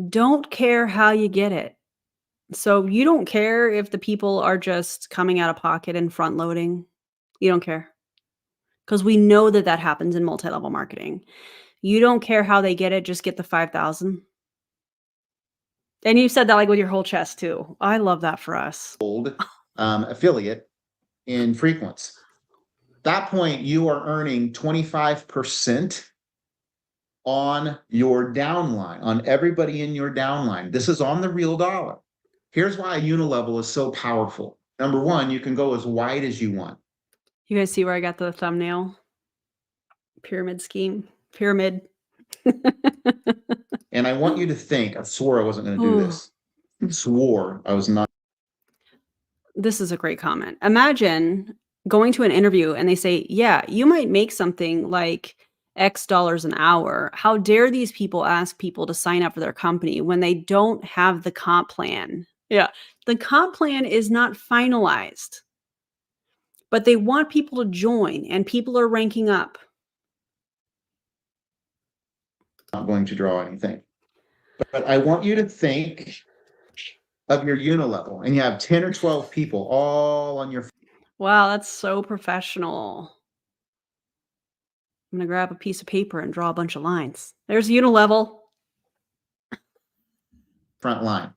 Don't care how you get it. So you don't care if the people are just coming out of pocket and front loading. You don't care. Because we know that that happens in multi-level marketing. You don't care how they get it, just get the 5,000. And you said that like with your whole chest too. I love that for us. Affiliate in Frequence. At that point, you are earning 25% on your downline, on everybody in your downline. This is on the real dollar. Here's why a unilevel is so powerful. Number one, you can go as wide as you want. You guys see where I got the thumbnail? Pyramid scheme. Pyramid. And I want you to think, I swore I wasn't going to do Ooh. this. I swore I was not. This is a great comment. Imagine going to an interview and they say, yeah, you might make something like X dollars an hour. How dare these people ask people to sign up for their company when they don't have the comp plan? Yeah. The comp plan is not finalized, but they want people to join and people are ranking up. Not going to draw anything. But I want you to think of your unilevel and you have 10 or 12 people all on your Wow, that's so professional. I'm going to grab a piece of paper and draw a bunch of lines. There's unilevel. front line.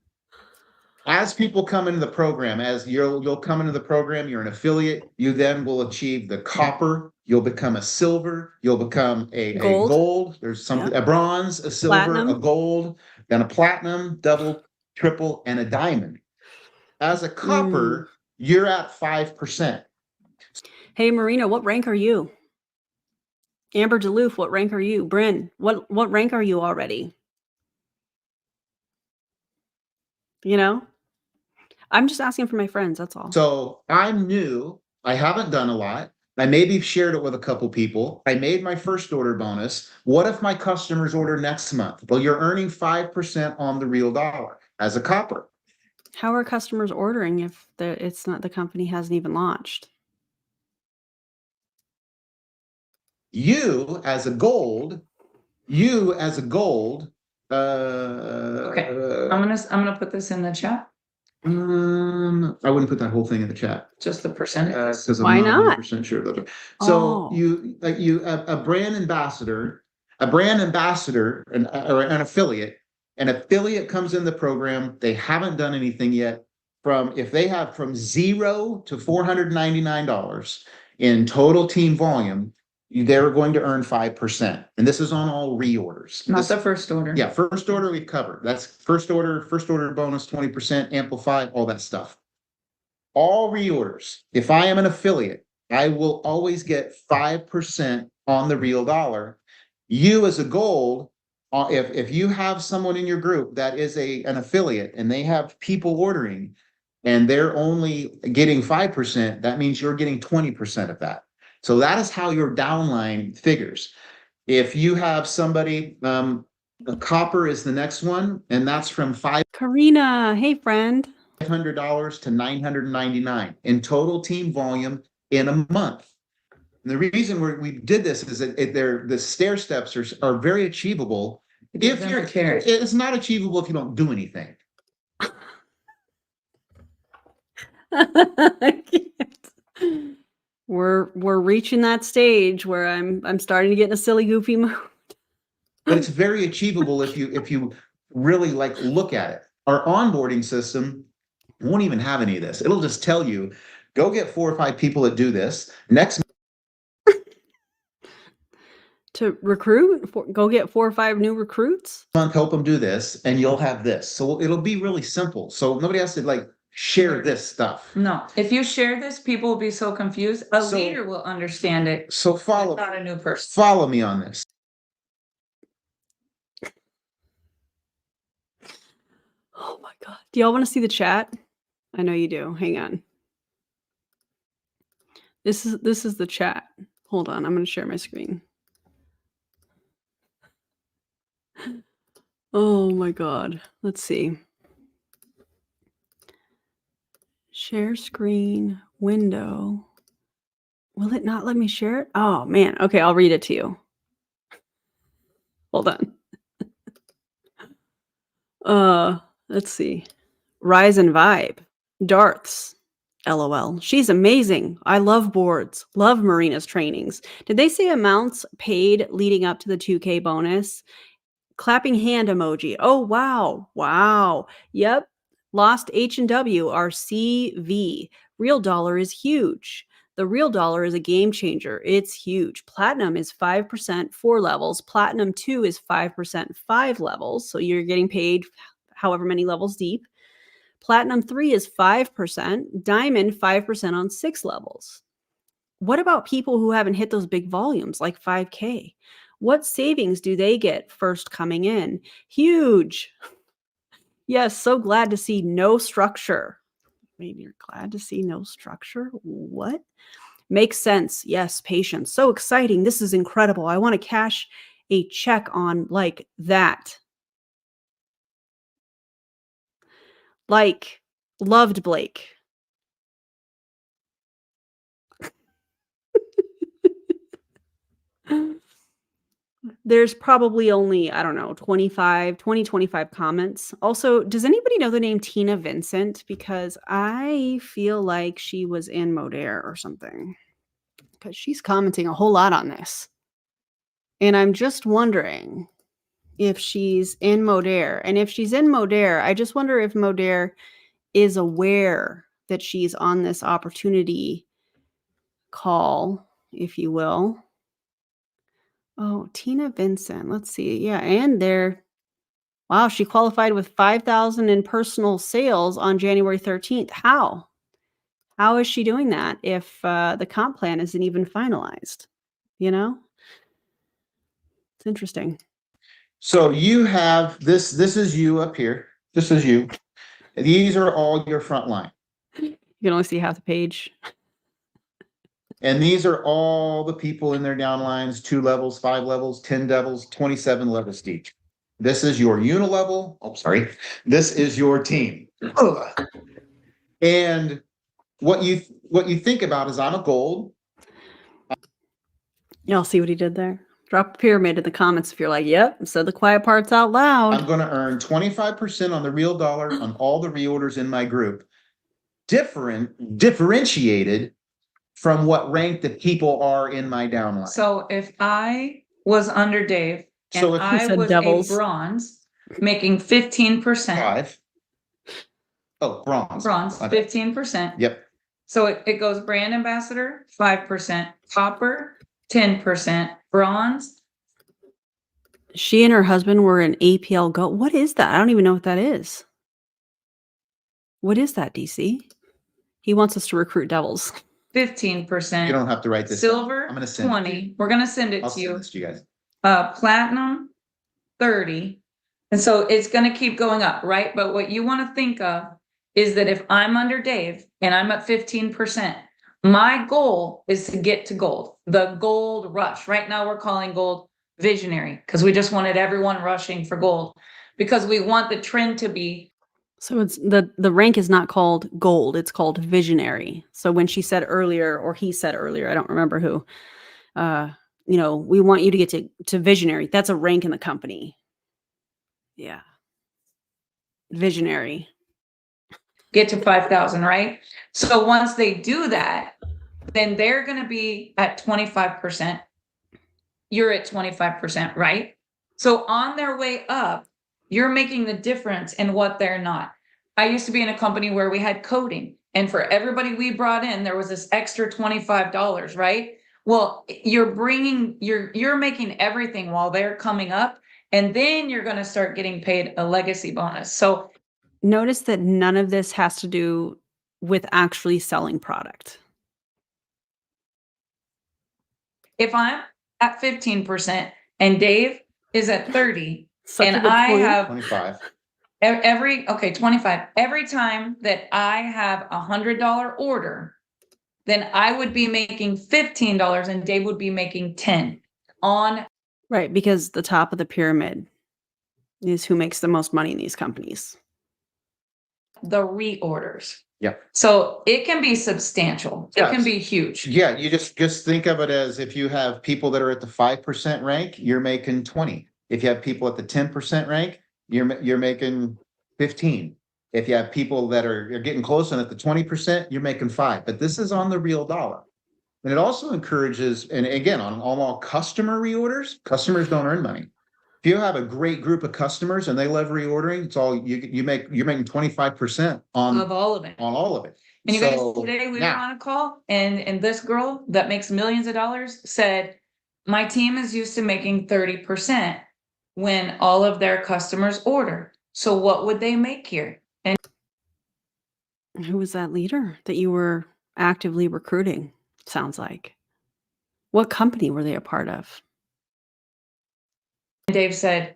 As people come into the program, as you'll come into the program, you're an affiliate, you then will achieve the copper, you'll become a silver, you'll become a gold, there's something, Yep. a bronze, a silver, Platinum. a gold, then a platinum, double, triple, and a diamond. As a copper, you're at 5%. Hey, Marina, what rank are you? Amber Duluth, what rank are you? Bryn, what rank are you already? You know? I'm just asking for my friends, that's all. So I'm new. I haven't done a lot. I maybe shared it with a couple people. I made my first order bonus. What if my customers order next month? Well, you're earning 5% on the real dollar as a copper. How are customers ordering if it's not, the company hasn't even launched? You as a gold, Okay. I'm gonna put this in the chat. I wouldn't put that whole thing in the chat. Just the percentage. Because Why I'm not not? 100% sure of that. So a brand ambassador, or an affiliate. An affiliate comes in the program. They haven't done anything yet. If they have from $0 to $499 in total team volume, they're going to earn 5%. And this is on all reorders. Not the first order. Yeah, first order we've covered. That's first order bonus, 20%, amplify, all that stuff. All reorders. If I am an affiliate, I will always get 5% on the real dollar. You as a gold, if you have someone in your group that is an affiliate and they have people ordering and they're only getting 5%, that means you're getting 20% of that. So that is how your downline figures. If you have somebody, copper is the next one, and that's from Karina, hey friend. $500 to $999 in total team volume in a month. And the reason we did this is that the stair steps are very achievable. It's not achievable if you don't do anything. I can't. We're reaching that stage where I'm starting to get in a silly goofy mode. But it's very achievable if you really look at it. Our onboarding system won't even have any of this. It'll just tell you, go get 4 or 5 people that do this. Next To recruit? Go get 4 or 5 new recruits? Month, help them do this, and you'll have this. So it'll be really simple. So nobody has to like share this stuff. No, if you share this, people will be so confused. A So- leader will understand it, So follow not a new person. follow me on this. Oh my god. Do y'all want to see the chat? I know you do. Hang on. This is the chat. Hold on. I'm going to share my screen. Oh my god. Let's see. Share screen window. Will it not let me share it? Oh man. Okay, I'll read it to you. Hold on. Let's see. Rise and Vibe. Darths. LOL. She's amazing. I love boards. Love Marina's trainings. Did they say amounts paid leading up to the 2K bonus? Clapping hand emoji. Oh, wow. Wow. Yep. Lost H&W are CV. Real dollar is huge. The real dollar is a game changer. It's huge. Platinum is 5%, 4 levels. Platinum 2 is 5%, 5 levels. So you're getting paid however many levels deep. Platinum 3 is 5%. Diamond 5% on 6 levels. What about people who haven't hit those big volumes like 5K? What savings do they get first coming in? Huge. Yes, so glad to see no structure. Maybe you're glad to see no structure? What? Makes sense. Yes, patience. So exciting. This is incredible. I want to cash a check on like that. Like, loved Blake. There's probably only, I don't know, 25 comments. Also, does anybody know the name Tina Vincent? Because I feel like she was in Modere or something. Because she's commenting a whole lot on this. And I'm just wondering if she's in Modere. And if she's in Modere, I just wonder if Modere is aware that she's on this opportunity call, if you will. Oh, Tina Vincent. Let's see. Yeah, and wow, she qualified with 5,000 in personal sales on January 13th. How? How is she doing that if the comp plan isn't even finalized? You know? It's interesting. So you have this is you up here. This is you. These are all your front line. You can only see half the page. And these are all the people in their downlines, 2 levels, 5 levels, 10 levels, 27 levels deep. This is your unilevel. Oh, sorry. This is your team. Ugh. And what you think about is I'm a gold. Y'all see what he did there? Drop a pyramid in the comments if you're like, yep, said the quiet parts out loud. I'm going to earn 25% on the real dollar on all the reorders in my group. Differentiated from what rank the people are in my downline. So if I was under Dave and So if you I said was devils. a bronze, making 15%, 5. Oh, bronze. bronze, Okay. 15%. Yep. So it goes brand ambassador, 5%, copper, 10%, bronze. She and her husband were in APL Go. What is that? I don't even know what that is. What is that, DC? He wants us to recruit devils. 15%. You don't have to write this Silver, down. I'm going to send 20. We're gonna send it I'll to send you. this to you guys. Platinum, 30. And so it's gonna keep going up, right? But what you want to think of is that if I'm under Dave and I'm at 15%, my goal is to get to gold, the gold rush. Right now we're calling gold visionary because we just wanted everyone rushing for gold because we want the trend to be. So it's the rank is not called gold, it's called visionary. So when she said earlier, or he said earlier, I don't remember who, we want you to get to visionary. That's a rank in the company. Yeah. Visionary. Get to 5,000, right? So once they do that, then they're going to be at 25%. You're at 25%, right? So on their way up, you're making the difference in what they're not. I used to be in a company where we had coding, and for everybody we brought in, there was this extra $25, right? Well, you're making everything while they're coming up, and then you're going to start getting paid a legacy bonus. So Notice that none of this has to do with actually selling product. if I'm at 15% and Dave is at 30, Such and a good I point. have 25. okay, 25, every time that I have $100 order, then I would be making $15 and Dave would be making 10 on Right, because the top of the pyramid is who makes the most money in these companies. the reorders. Yeah. So it can be substantial. It can Yes. be huge. Yeah, you just think of it as if you have people that are at the 5% rank, you're making 20. If you have people at the 10% rank, you're making 15. If you have people that are getting close and at the 20%, you're making 5. But this is on the real dollar. And it also encourages, and again, on all customer reorders, customers don't earn money. If you have a great group of customers and they love reordering, it's all you're making 25% Of all of it. on all of it. And you guys, So today we were now, on a call, and this girl that makes millions of dollars said, my team is used to making 30% when all of their customers order. So what would they make here? And Who was that leader that you were actively recruiting? Sounds like. What company were they a part of? Dave said,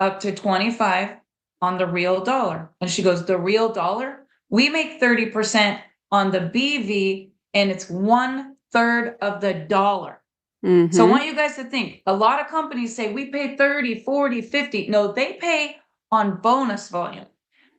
up to 25 on the real dollar. And she goes, the real dollar? We make 30% on the BV, and it's 1/3 of the dollar. So I Mhm. want you guys to think, a lot of companies say we pay 30, 40, 50. No, they pay on bonus volume,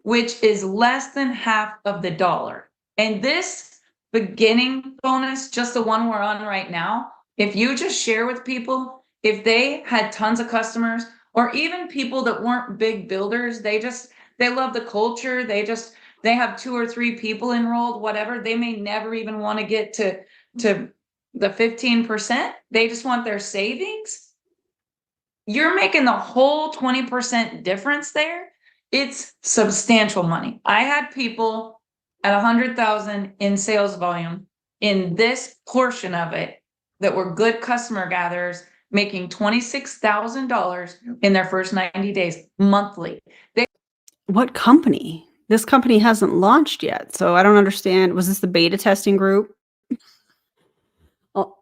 which is less than half of the dollar. And this beginning bonus, just the one we're on right now, if you just share with people, if they had tons of customers, or even people that weren't big builders, they love the culture, they have 2 or 3 people enrolled, whatever, they may never even want to get to the 15%, they just want their savings. You're making the whole 20% difference there. It's substantial money. I had people at 100,000 in sales volume in this portion of it that were good customer gatherers making $26,000 in their first 90 days monthly. What company? This company hasn't launched yet, so I don't understand. Was this the beta testing group? Oh.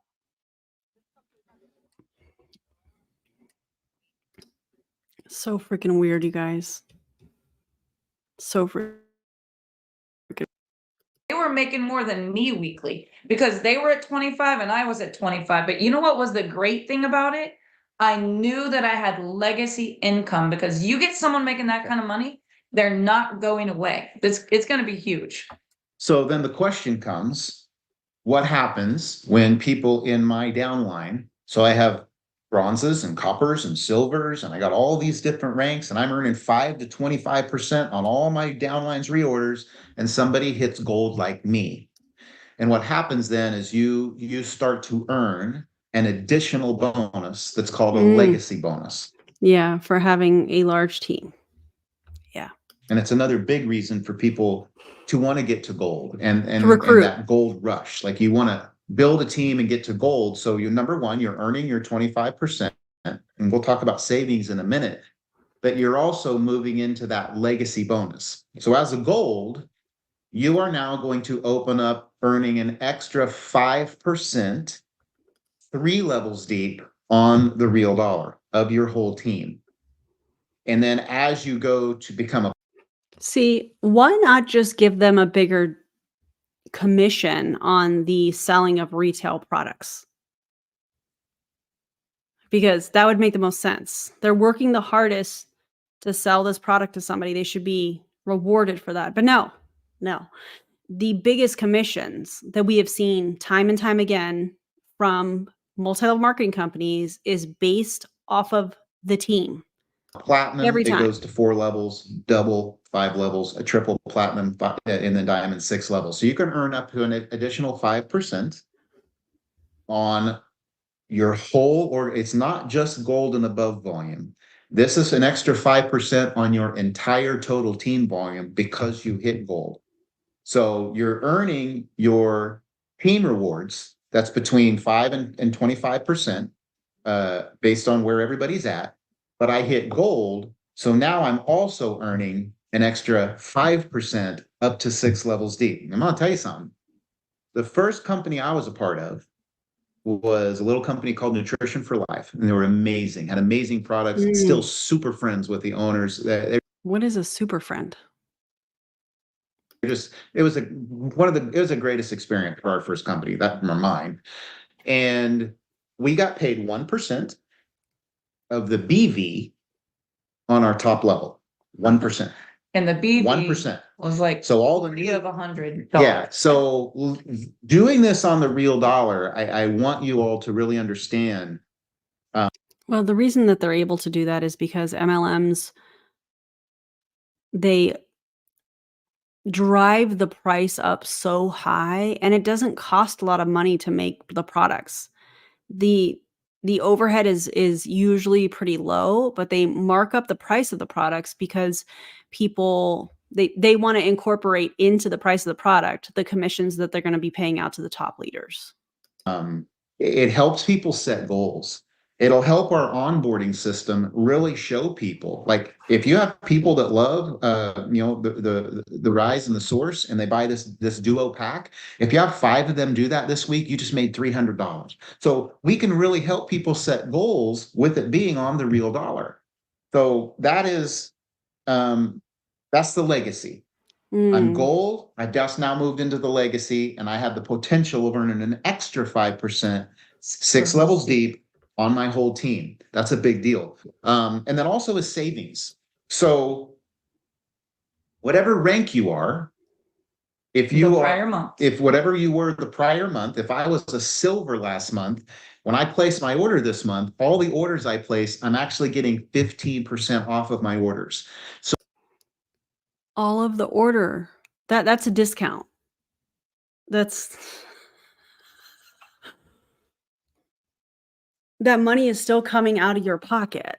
So freaking weird, you guys. So freaking. They were making more than me weekly because they were at 25 and I was at 25. But you know what was the great thing about it? I knew that I had legacy income, because you get someone making that kind of money, they're not going away. It's going to be huge. so then the question comes, what happens when people in my downline, so I have bronzes and coppers and silvers, and I got all these different ranks, and I'm earning 5 to 25% on all my downlines reorders, and somebody hits gold like me. And what happens then is you start to earn an additional bonus that's called a legacy bonus. Yeah, for having a large team. Yeah. And it's another big reason for people to want to get to gold and recruit. that gold rush. Like you want to build a team and get to gold. So you number one, you're earning your 25%, and we'll talk about savings in a minute, but you're also moving into that legacy bonus. So as a gold, you are now going to open up earning an extra 5%, 3 levels deep on the real dollar of your whole team. And then as you go to become a See, why not just give them a bigger commission on the selling of retail products? Because that would make the most sense. They're working the hardest to sell this product to somebody. They should be rewarded for that. But no. The biggest commissions that we have seen time and time again from multi-level marketing companies is based off of the team. platinum, Every it time. goes to 4 levels, double 5 levels, a triple platinum, and then diamond 6 levels. So you can earn up to an additional 5% on your whole, or it's not just gold and above volume. This is an extra 5% on your entire total team volume because you hit gold. So you're earning your team rewards That's between 5 and 25%, based on where everybody's at. But I hit gold, so now I'm also earning an extra 5% up to 6 levels deep. I'm gonna tell you something. The first company I was a part of was a little company called Nutrition for Life, and they were amazing, had amazing products, still super friends with the owners. What is a super friend? Just it was the greatest experience for our first company, that from mine. And we got paid 1% of the BV on our top level. 1%. And the BV 1%. was like, So all the you have $100. yeah. So doing this on the real dollar, I want you all to really understand. Well, the reason that they're able to do that is because MLMs, they drive the price up so high, and it doesn't cost a lot of money to make the products. The overhead is usually pretty low, but they mark up the price of the products because people they want to incorporate into the price of the product the commissions that they're going to be paying out to the top leaders. It helps people set goals. It'll help our onboarding system really show people. Like if you have people that love, the rise and the source, and they buy this duo pack. If you have 5 of them do that this week, you just made $300. So we can really help people set goals with it being on the real dollar. So that is, that's the legacy. I'm gold. I've just now moved into the legacy, and I have the potential of earning an extra 5%, 6 levels deep on my whole team. That's a big deal. And then also is savings. So whatever rank you are, if you are, if whatever you were the prior month, if I was a silver last month, when I place my order this month, all the orders I place, I'm actually getting 15% off of my orders. So All of the order. That's a discount. That's that money is still coming out of your pocket.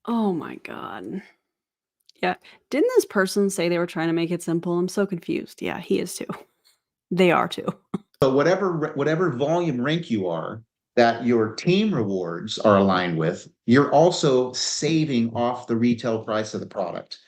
Oh my God. Yeah. Didn't this person say they were trying to make it simple? I'm so confused. Yeah, he is too. They are too. So whatever volume rank you are, that your team rewards are aligned with, you're also saving off the retail price of the product.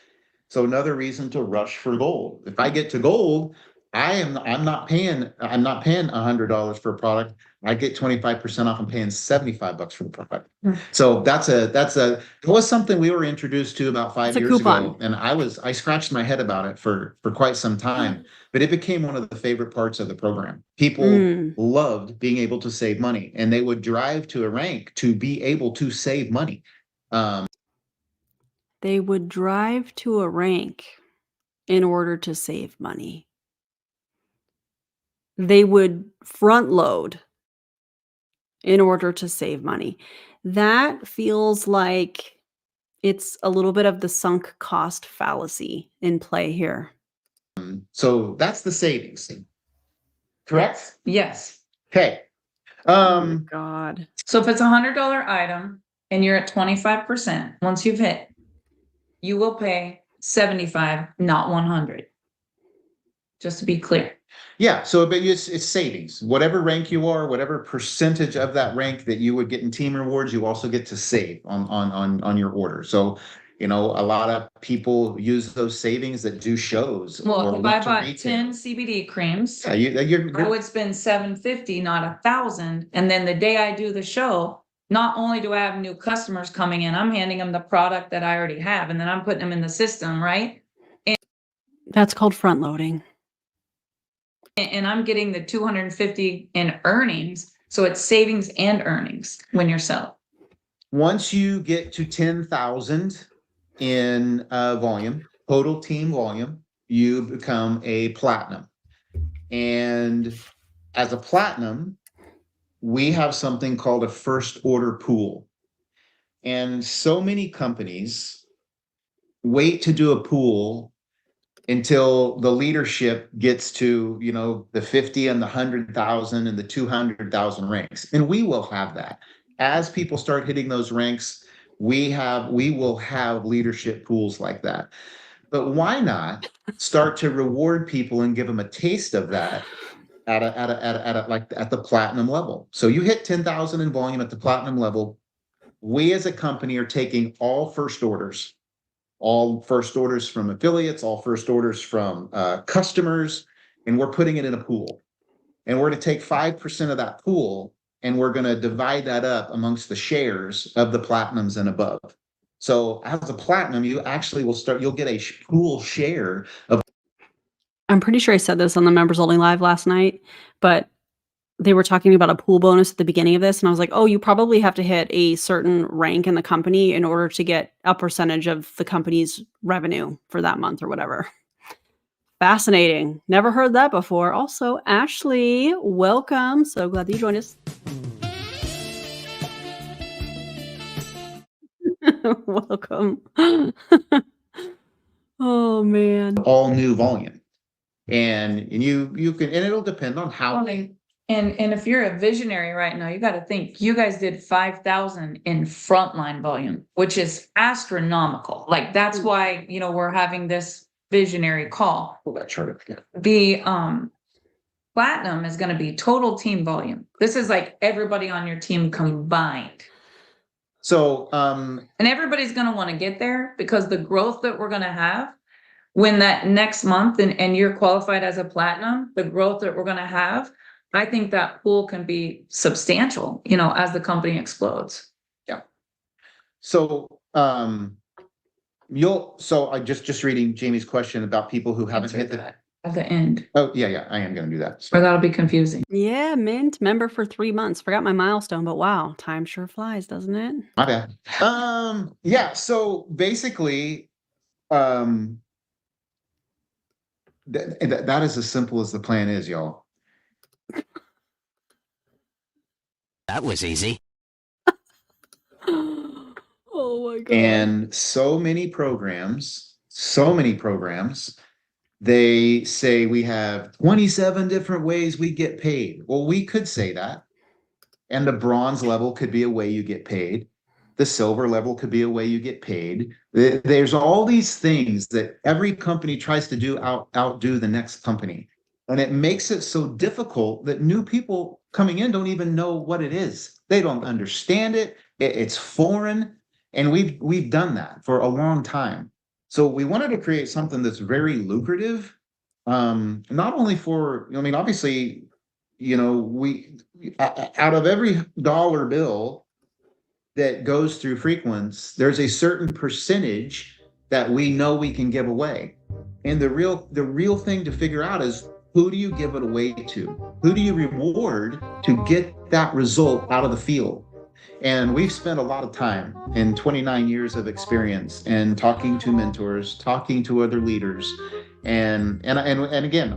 So another reason to rush for gold. If I get to gold, I'm not paying $100 for a product. I get 25% off. I'm paying $75 for the product. So it was something we were introduced to about 5 years ago, and I scratched my head about it for quite some time. But it became one of the favorite parts of the program. People loved being able to save money, and they would drive to a rank to be able to save money. They would drive to a rank in order to save money. They would front load in order to save money. That feels like it's a little bit of the sunk cost fallacy in play here. So that's the savings. Correct? Yes. Okay. Oh my God. So if it's $100 item and you're at 25%, once you've hit, you will pay 75, not 100. Just to be clear. Yeah, so but it's savings. Whatever rank you are, whatever percentage of that rank that you would get in team rewards, you also get to save on your order. So, a lot of people use those savings that do shows. Well, if I bought 10 CBD creams, yeah, I would spend $750, not $1,000. And then the day I do the show, not only do I have new customers coming in, I'm handing them the product that I already have, and then I'm putting them in the system, right? That's called front loading. And I'm getting the 250 in earnings. So it's savings and earnings when you're selling. Once you get to 10,000 in volume, total team volume, you become a platinum. And as a platinum, we have something called a first order pool. And so many companies wait to do a pool until the leadership gets to, the 50 and the 100,000 and the 200,000 ranks. And we will have that. As people start hitting those ranks, we will have leadership pools like that. But why not start to reward people and give them a taste of that at the platinum level? So you hit 10,000 in volume at the platinum level. We as a company are taking all first orders from affiliates, all first orders from customers, and we're putting it in a pool. And we're going to take 5% of that pool and we're going to divide that up amongst the shares of the platinums and above. So as a platinum, you actually you'll get a pool share of. I'm pretty sure I said this on the members only live last night, but they were talking about a pool bonus at the beginning of this, and I was like, oh, you probably have to hit a certain rank in the company in order to get a percentage of the company's revenue for that month or whatever. Fascinating. Never heard that before. Also, Ashley, welcome. So glad that you joined us. Welcome. Oh man. All new volume. And you can, and it'll depend on how. And if you're a visionary right now, you got to think you guys did 5,000 in frontline volume, which is astronomical. Like that's why, you know, we're having this visionary call. Pull that chart up again. The platinum is going to be total team volume. This is like everybody on your team combined. So and everybody's going to want to get there because the growth that we're going to have when that next month and you're qualified as a platinum, the growth that we're going to have, I think that pool can be substantial, you know, as the company explodes. Yeah. So I just reading Jamie's question about people who haven't hit that at the end. Oh yeah, I am going to do that. Or that'll be confusing. Yeah, Mint member for 3 months. Forgot my milestone, but wow, time sure flies, doesn't it? My bad. Yeah. So basically, that is as simple as the plan is, y'all. That was easy. Oh my God. And so many programs, they say we have 27 different ways we get paid. Well, we could say that. And the bronze level could be a way you get paid. The silver level could be a way you get paid. There's all these things that every company tries to do outdo the next company. And it makes it so difficult that new people coming in don't even know what it is. They don't understand it. It's foreign. And we've done that for a long time. So we wanted to create something that's very lucrative. Not only for, I mean, obviously, you know, we out of every dollar bill that goes through Frequence, there's a certain percentage that we know we can give away. And the real thing to figure out is, who do you give it away to? Who do you reward to get that result out of the field? And we've spent a lot of time in 29 years of experience and talking to mentors, talking to other leaders. And again,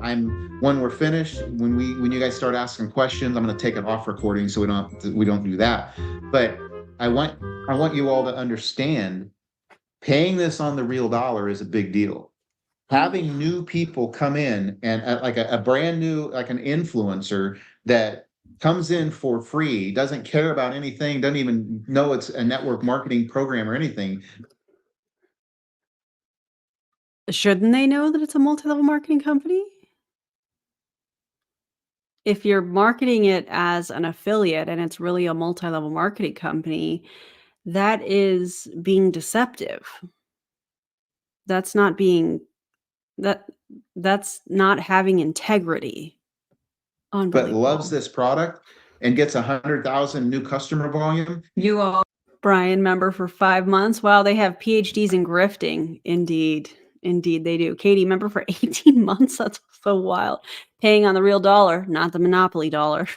when we're finished, when you guys start asking questions, I'm going to take it off recording so we don't do that. But I want you all to understand, paying this on the real dollar is a big deal. Having new people come in and like a brand new, like an influencer that comes in for free, doesn't care about anything, doesn't even know it's a network marketing program or anything. Shouldn't they know that it's a multi-level marketing company? If you're marketing it as an affiliate and it's really a multi-level marketing company, that is being deceptive. That's not having integrity. But Unbelievable. loves this product and gets 100,000 new customer volume. You all, Brian, member for 5 months. Wow, they have PhDs in grifting. Indeed they do. Katie, member for 18 months. That's so wild. Paying on the real dollar, not the monopoly dollar.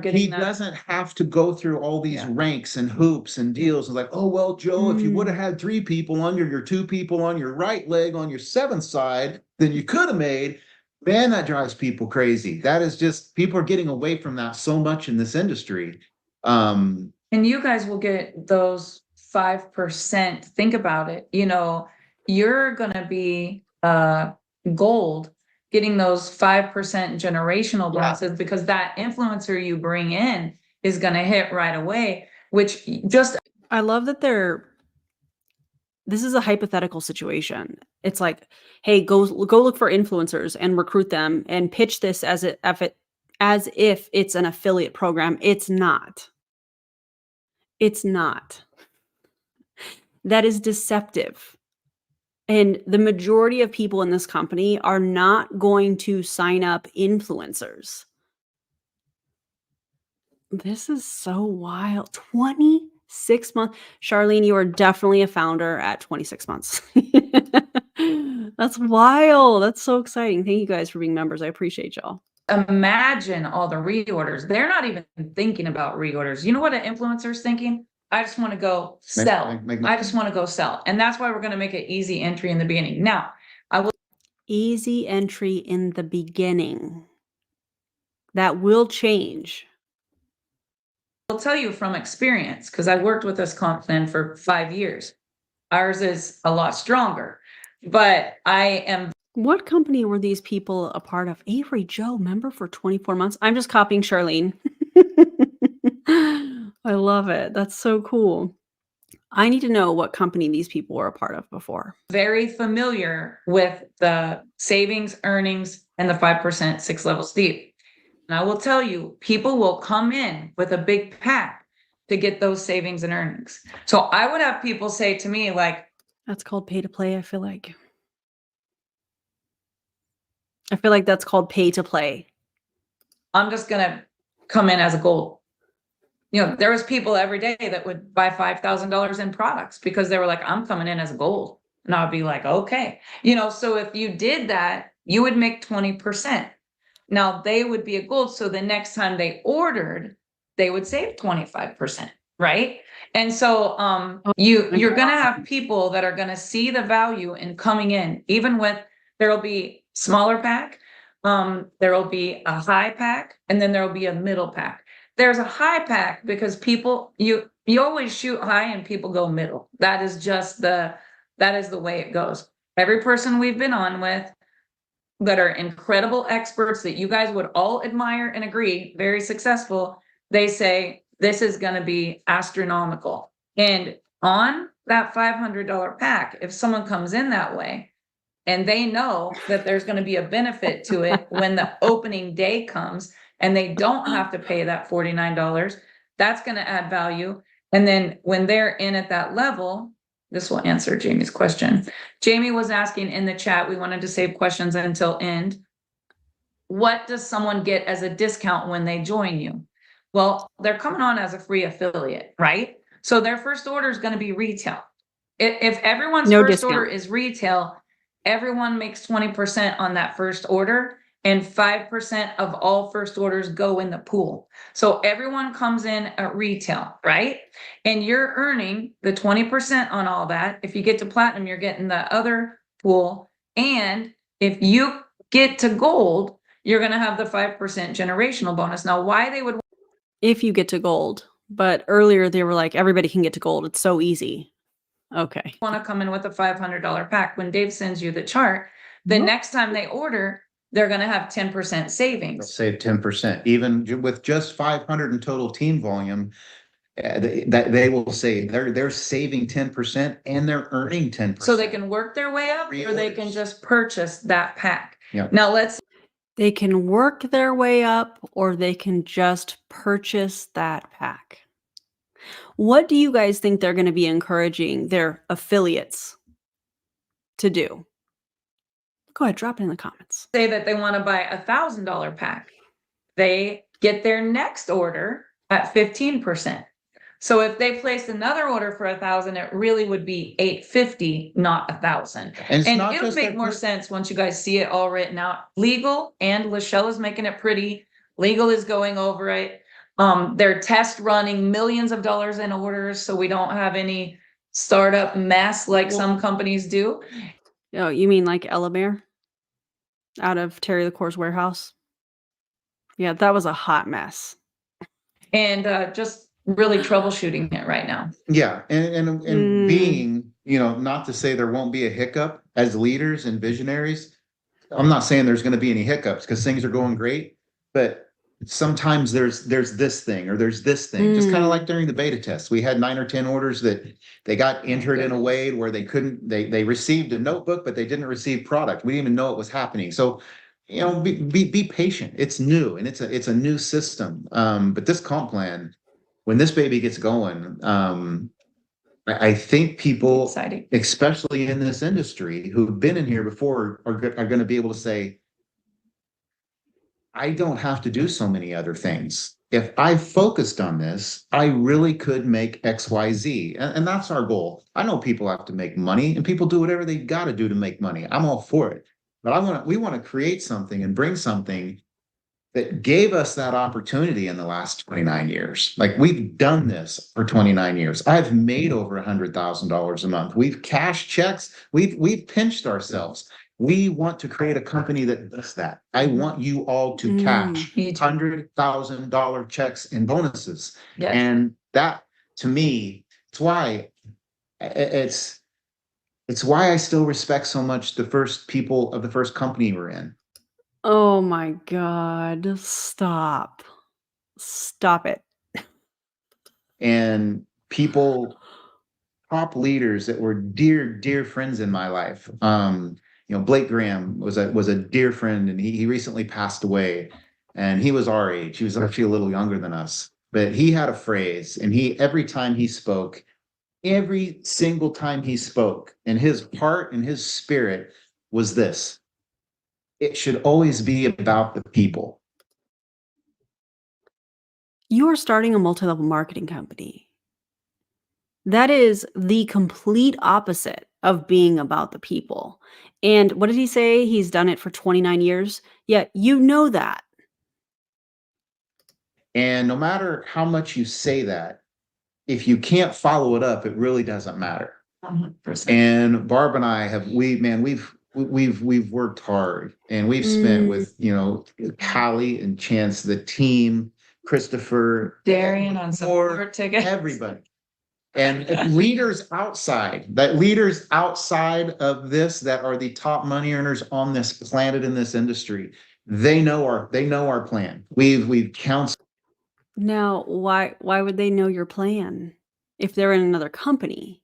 He doesn't have to go through all these ranks and hoops and deals. And like, oh, well, Joe, if you would have had 3 people on your 2 people on your right leg on your 7th side, then you could have made. Man, that drives people crazy. That is just, people are getting away from that so much in this industry. And you guys will get those 5%. Think about it. You know, you're going to be gold getting those 5% generational bonuses because that influencer you bring in is going to hit right away, which just. I love that they're this is a hypothetical situation. It's like, hey, go look for influencers and recruit them and pitch this as if it's an affiliate program. It's not. It's not. That is deceptive. And the majority of people in this company are not going to sign up influencers. This is so wild. 26 months. Charlene, you are definitely a founder at 26 months. That's wild. That's so exciting. Thank you guys for being members. I appreciate y'all. Imagine all the reorders. They're not even thinking about reorders. You know what an influencer's thinking? I just want to go sell. I just want to go sell. And that's why we're going to make an easy entry in the beginning. Now, I will. Easy entry in the beginning. That will change. I'll tell you from experience, because I worked with this comp plan for 5 years. Ours is a lot stronger, but I am. What company were these people a part of? Avery Joe, member for 24 months. I'm just copying Charlene. I love it. That's so cool. I need to know what company these people were a part of before. Very familiar with the savings, earnings, and the 5% 6 levels deep. And I will tell you, people will come in with a big pack to get those savings and earnings. So I would have people say to me, like, that's called pay to play, I feel like. I feel like that's called pay to play. I'm just going to come in as a gold. You know, there was people every day that would buy $5,000 in products because they were like, I'm coming in as a gold. And I'd be like, okay. You know, so if you did that, you would make 20%. Now they would be a gold. So the next time they ordered, they would save 25%, right? And so you're going to have people that are going to see the value in coming in, even with, there'll be smaller pack, there'll be a high pack, and then there'll be a middle pack. There's a high pack because people, you always shoot high and people go middle. That is the way it goes. Every person we've been on with that are incredible experts that you guys would all admire and agree, very successful, they say, this is going to be astronomical. And on that $500 pack, if someone comes in that way, and they know that there's going to be a benefit to it when the opening day comes, and they don't have to pay that $49, that's going to add value. And then when they're in at that level, this will answer Jamie's question. Jamie was asking in the chat, we wanted to save questions until end. What does someone get as a discount when they join you? Well, they're coming on as a free affiliate, right? So their first order is going to be retail. If everyone's first order is retail, everyone makes 20% on that first order, and 5% of all first orders go in the pool. So everyone comes in at retail, right? And you're earning the 20% on all that. If you get to platinum, you're getting the other pool. And if you get to gold, you're going to have the 5% generational bonus. Now, why they would... If you get to gold. But earlier they were like, everybody can get to gold. It's so easy. Okay. Want to come in with a $500 pack. When Dave sends you the chart, the next time they order, they're going to have 10% savings. They'll save 10%, even with just 500 in total team volume. That they will save. They're saving 10% and they're earning 10%. So they can work their way up, or they can just purchase that pack. Yeah. Now they can work their way up, or they can just purchase that pack. What do you guys think they're going to be encouraging their affiliates to do? Go ahead, drop it in the comments. say that they want to buy $1,000 pack. They get their next order at 15%. So if they place another order for 1,000, it really would be $850, not 1,000. And it'll make more sense once you guys see it all written out. Legal, and Lachelle is making it pretty. Legal is going over it. They're test running millions of dollars in orders, so we don't have any startup mess like some companies do. Oh, you mean like Ella Bear out of Terry the Core's warehouse? Yeah, that was a hot mess. And just really troubleshooting it right now. Yeah, and being, not to say there won't be a hiccup as leaders and visionaries. I'm not saying there's going to be any hiccups because things are going great, but sometimes there's this thing or there's this thing, just kind of like during the beta test. We had 9 or 10 orders that they got entered in a way where they couldn't, they received a notebook, but they didn't receive product. We didn't even know it was happening. So, you know, be patient. It's new and it's a new system. But this comp plan, when this baby gets going, I think people, Exciting. especially in this industry, who've been in here before, are going to be able to say, I don't have to do so many other things. If I focused on this, I really could make XYZ. And that's our goal. I know people have to make money and people do whatever they got to do to make money. I'm all for it. But we want to create something and bring something that gave us that opportunity in the last 29 years. Like, we've done this for 29 years. I've made over $100,000 a month. We've cashed checks. We've pinched ourselves. We want to create a company that does that. I want you all to cash $100,000 checks in bonuses. Yes. And that, to me, it's why it's why I still respect so much the first people of the first company we're in. Oh my God. Stop. Stop it. And people, top leaders that were dear friends in my life. You know, Blake Graham was a dear friend, and he recently passed away, and he was our age. He was actually a little younger than us, but he had a phrase, and every single time he spoke, and his heart and his spirit was this: it should always be about the people. You are starting a multi-level marketing company. That is the complete opposite of being about the people. And what did he say? He's done it for 29 years. Yeah, you know that. And no matter how much you say that, if you can't follow it up, it really doesn't matter. 100%. And Barb and I we've worked hard, and we've spent with, you know, Callie and Chance, the team, Christopher, Darian on support tickets. everybody. And if leaders outside of this, that are the top money earners on this planet, in this industry, they know our plan. We've counseled. Now, why would they know your plan if they're in another company?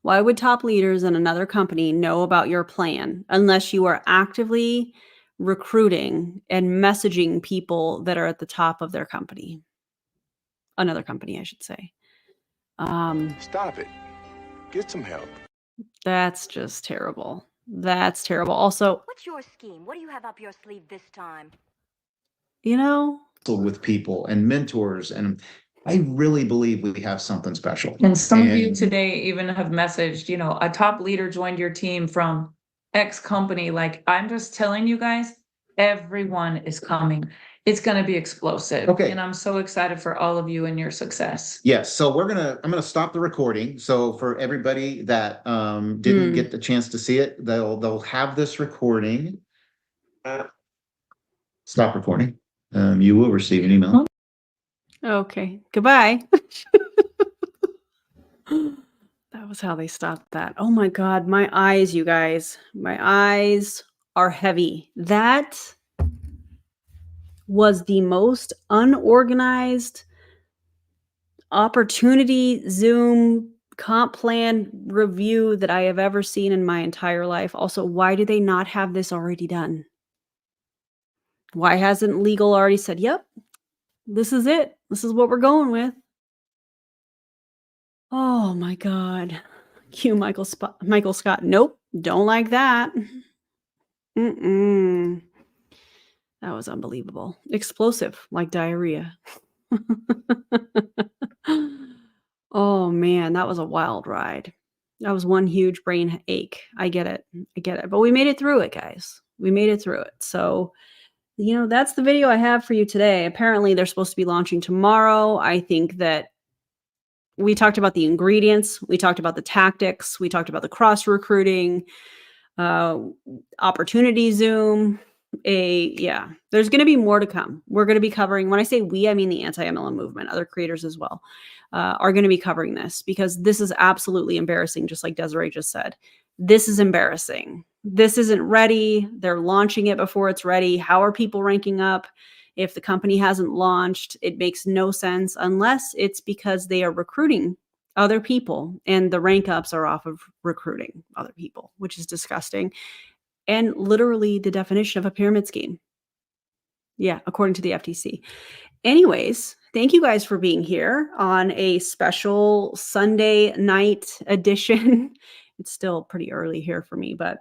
Why would top leaders in another company know about your plan unless you are actively recruiting and messaging people that are at the top of their company? Another company, I should say. Stop it. Get some help. That's just terrible. That's terrible. Also, What's your scheme? What do you have up your sleeve this time? you know, with people and mentors, and I really believe we have something special. And some of you today even have messaged, you know, a top leader joined your team from X company. Like, I'm just telling you guys, everyone is coming. It's going to be explosive. Okay. And I'm so excited for all of you and your success. Yes. So I'm gonna stop the recording. So for everybody that didn't get the chance to see it, they'll have this recording. Stop recording. You will receive an email. okay. Goodbye. That was how they stopped that. Oh my God, my eyes, you guys. My eyes are heavy. That was the most unorganized opportunity Zoom comp plan review that I have ever seen in my entire life. Also, why do they not have this already done? Why hasn't legal already said, yep, this is it. This is what we're going with. Oh my God. Cue Michael Scott. Nope. Don't like that. That was unbelievable. Explosive, like diarrhea. Oh man, that was a wild ride. That was one huge brain ache. I get it. But we made it through it, guys. We made it through it. So, you know, that's the video I have for you today. Apparently, they're supposed to be launching tomorrow. I think that we talked about the ingredients. We talked about the tactics. We talked about the cross recruiting, opportunity Zoom. There's going to be more to come. We're going to be covering, when I say we, I mean the anti-MLM movement, other creators as well, are going to be covering this, because this is absolutely embarrassing. Just like Desiree just said, this is embarrassing. This isn't ready. They're launching it before it's ready. How are people ranking up? If the company hasn't launched, it makes no sense unless it's because they are recruiting other people and the rank ups are off of recruiting other people, which is disgusting. And literally the definition of a pyramid scheme. Yeah, according to the FTC. Anyways, thank you guys for being here on a special Sunday night edition. It's still pretty early here for me, but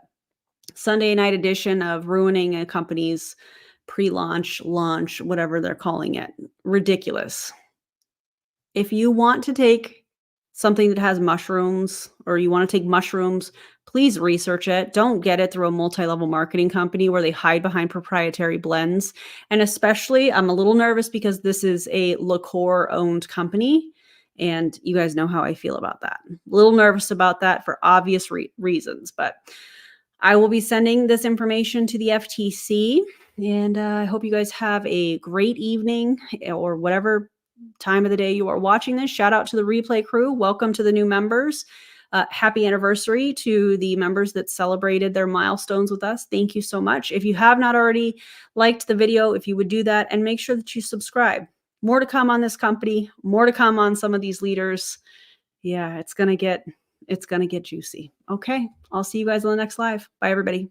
Sunday night edition of ruining a company's pre-launch, launch, whatever they're calling it. Ridiculous. If you want to take something that has mushrooms or you want to take mushrooms, please research it. Don't get it through a multi-level marketing company where they hide behind proprietary blends. And especially, I'm a little nervous because this is a liqueur owned company. And you guys know how I feel about that. A little nervous about that for obvious reasons. But I will be sending this information to the FTC. And I hope you guys have a great evening or whatever time of the day you are watching this. Shout out to the replay crew. Welcome to the new members. Happy anniversary to the members that celebrated their milestones with us. Thank you so much. If you have not already liked the video, if you would do that and make sure that you subscribe. More to come on this company, more to come on some of these leaders. Yeah, it's going to get juicy. Okay. I'll see you guys on the next live. Bye everybody.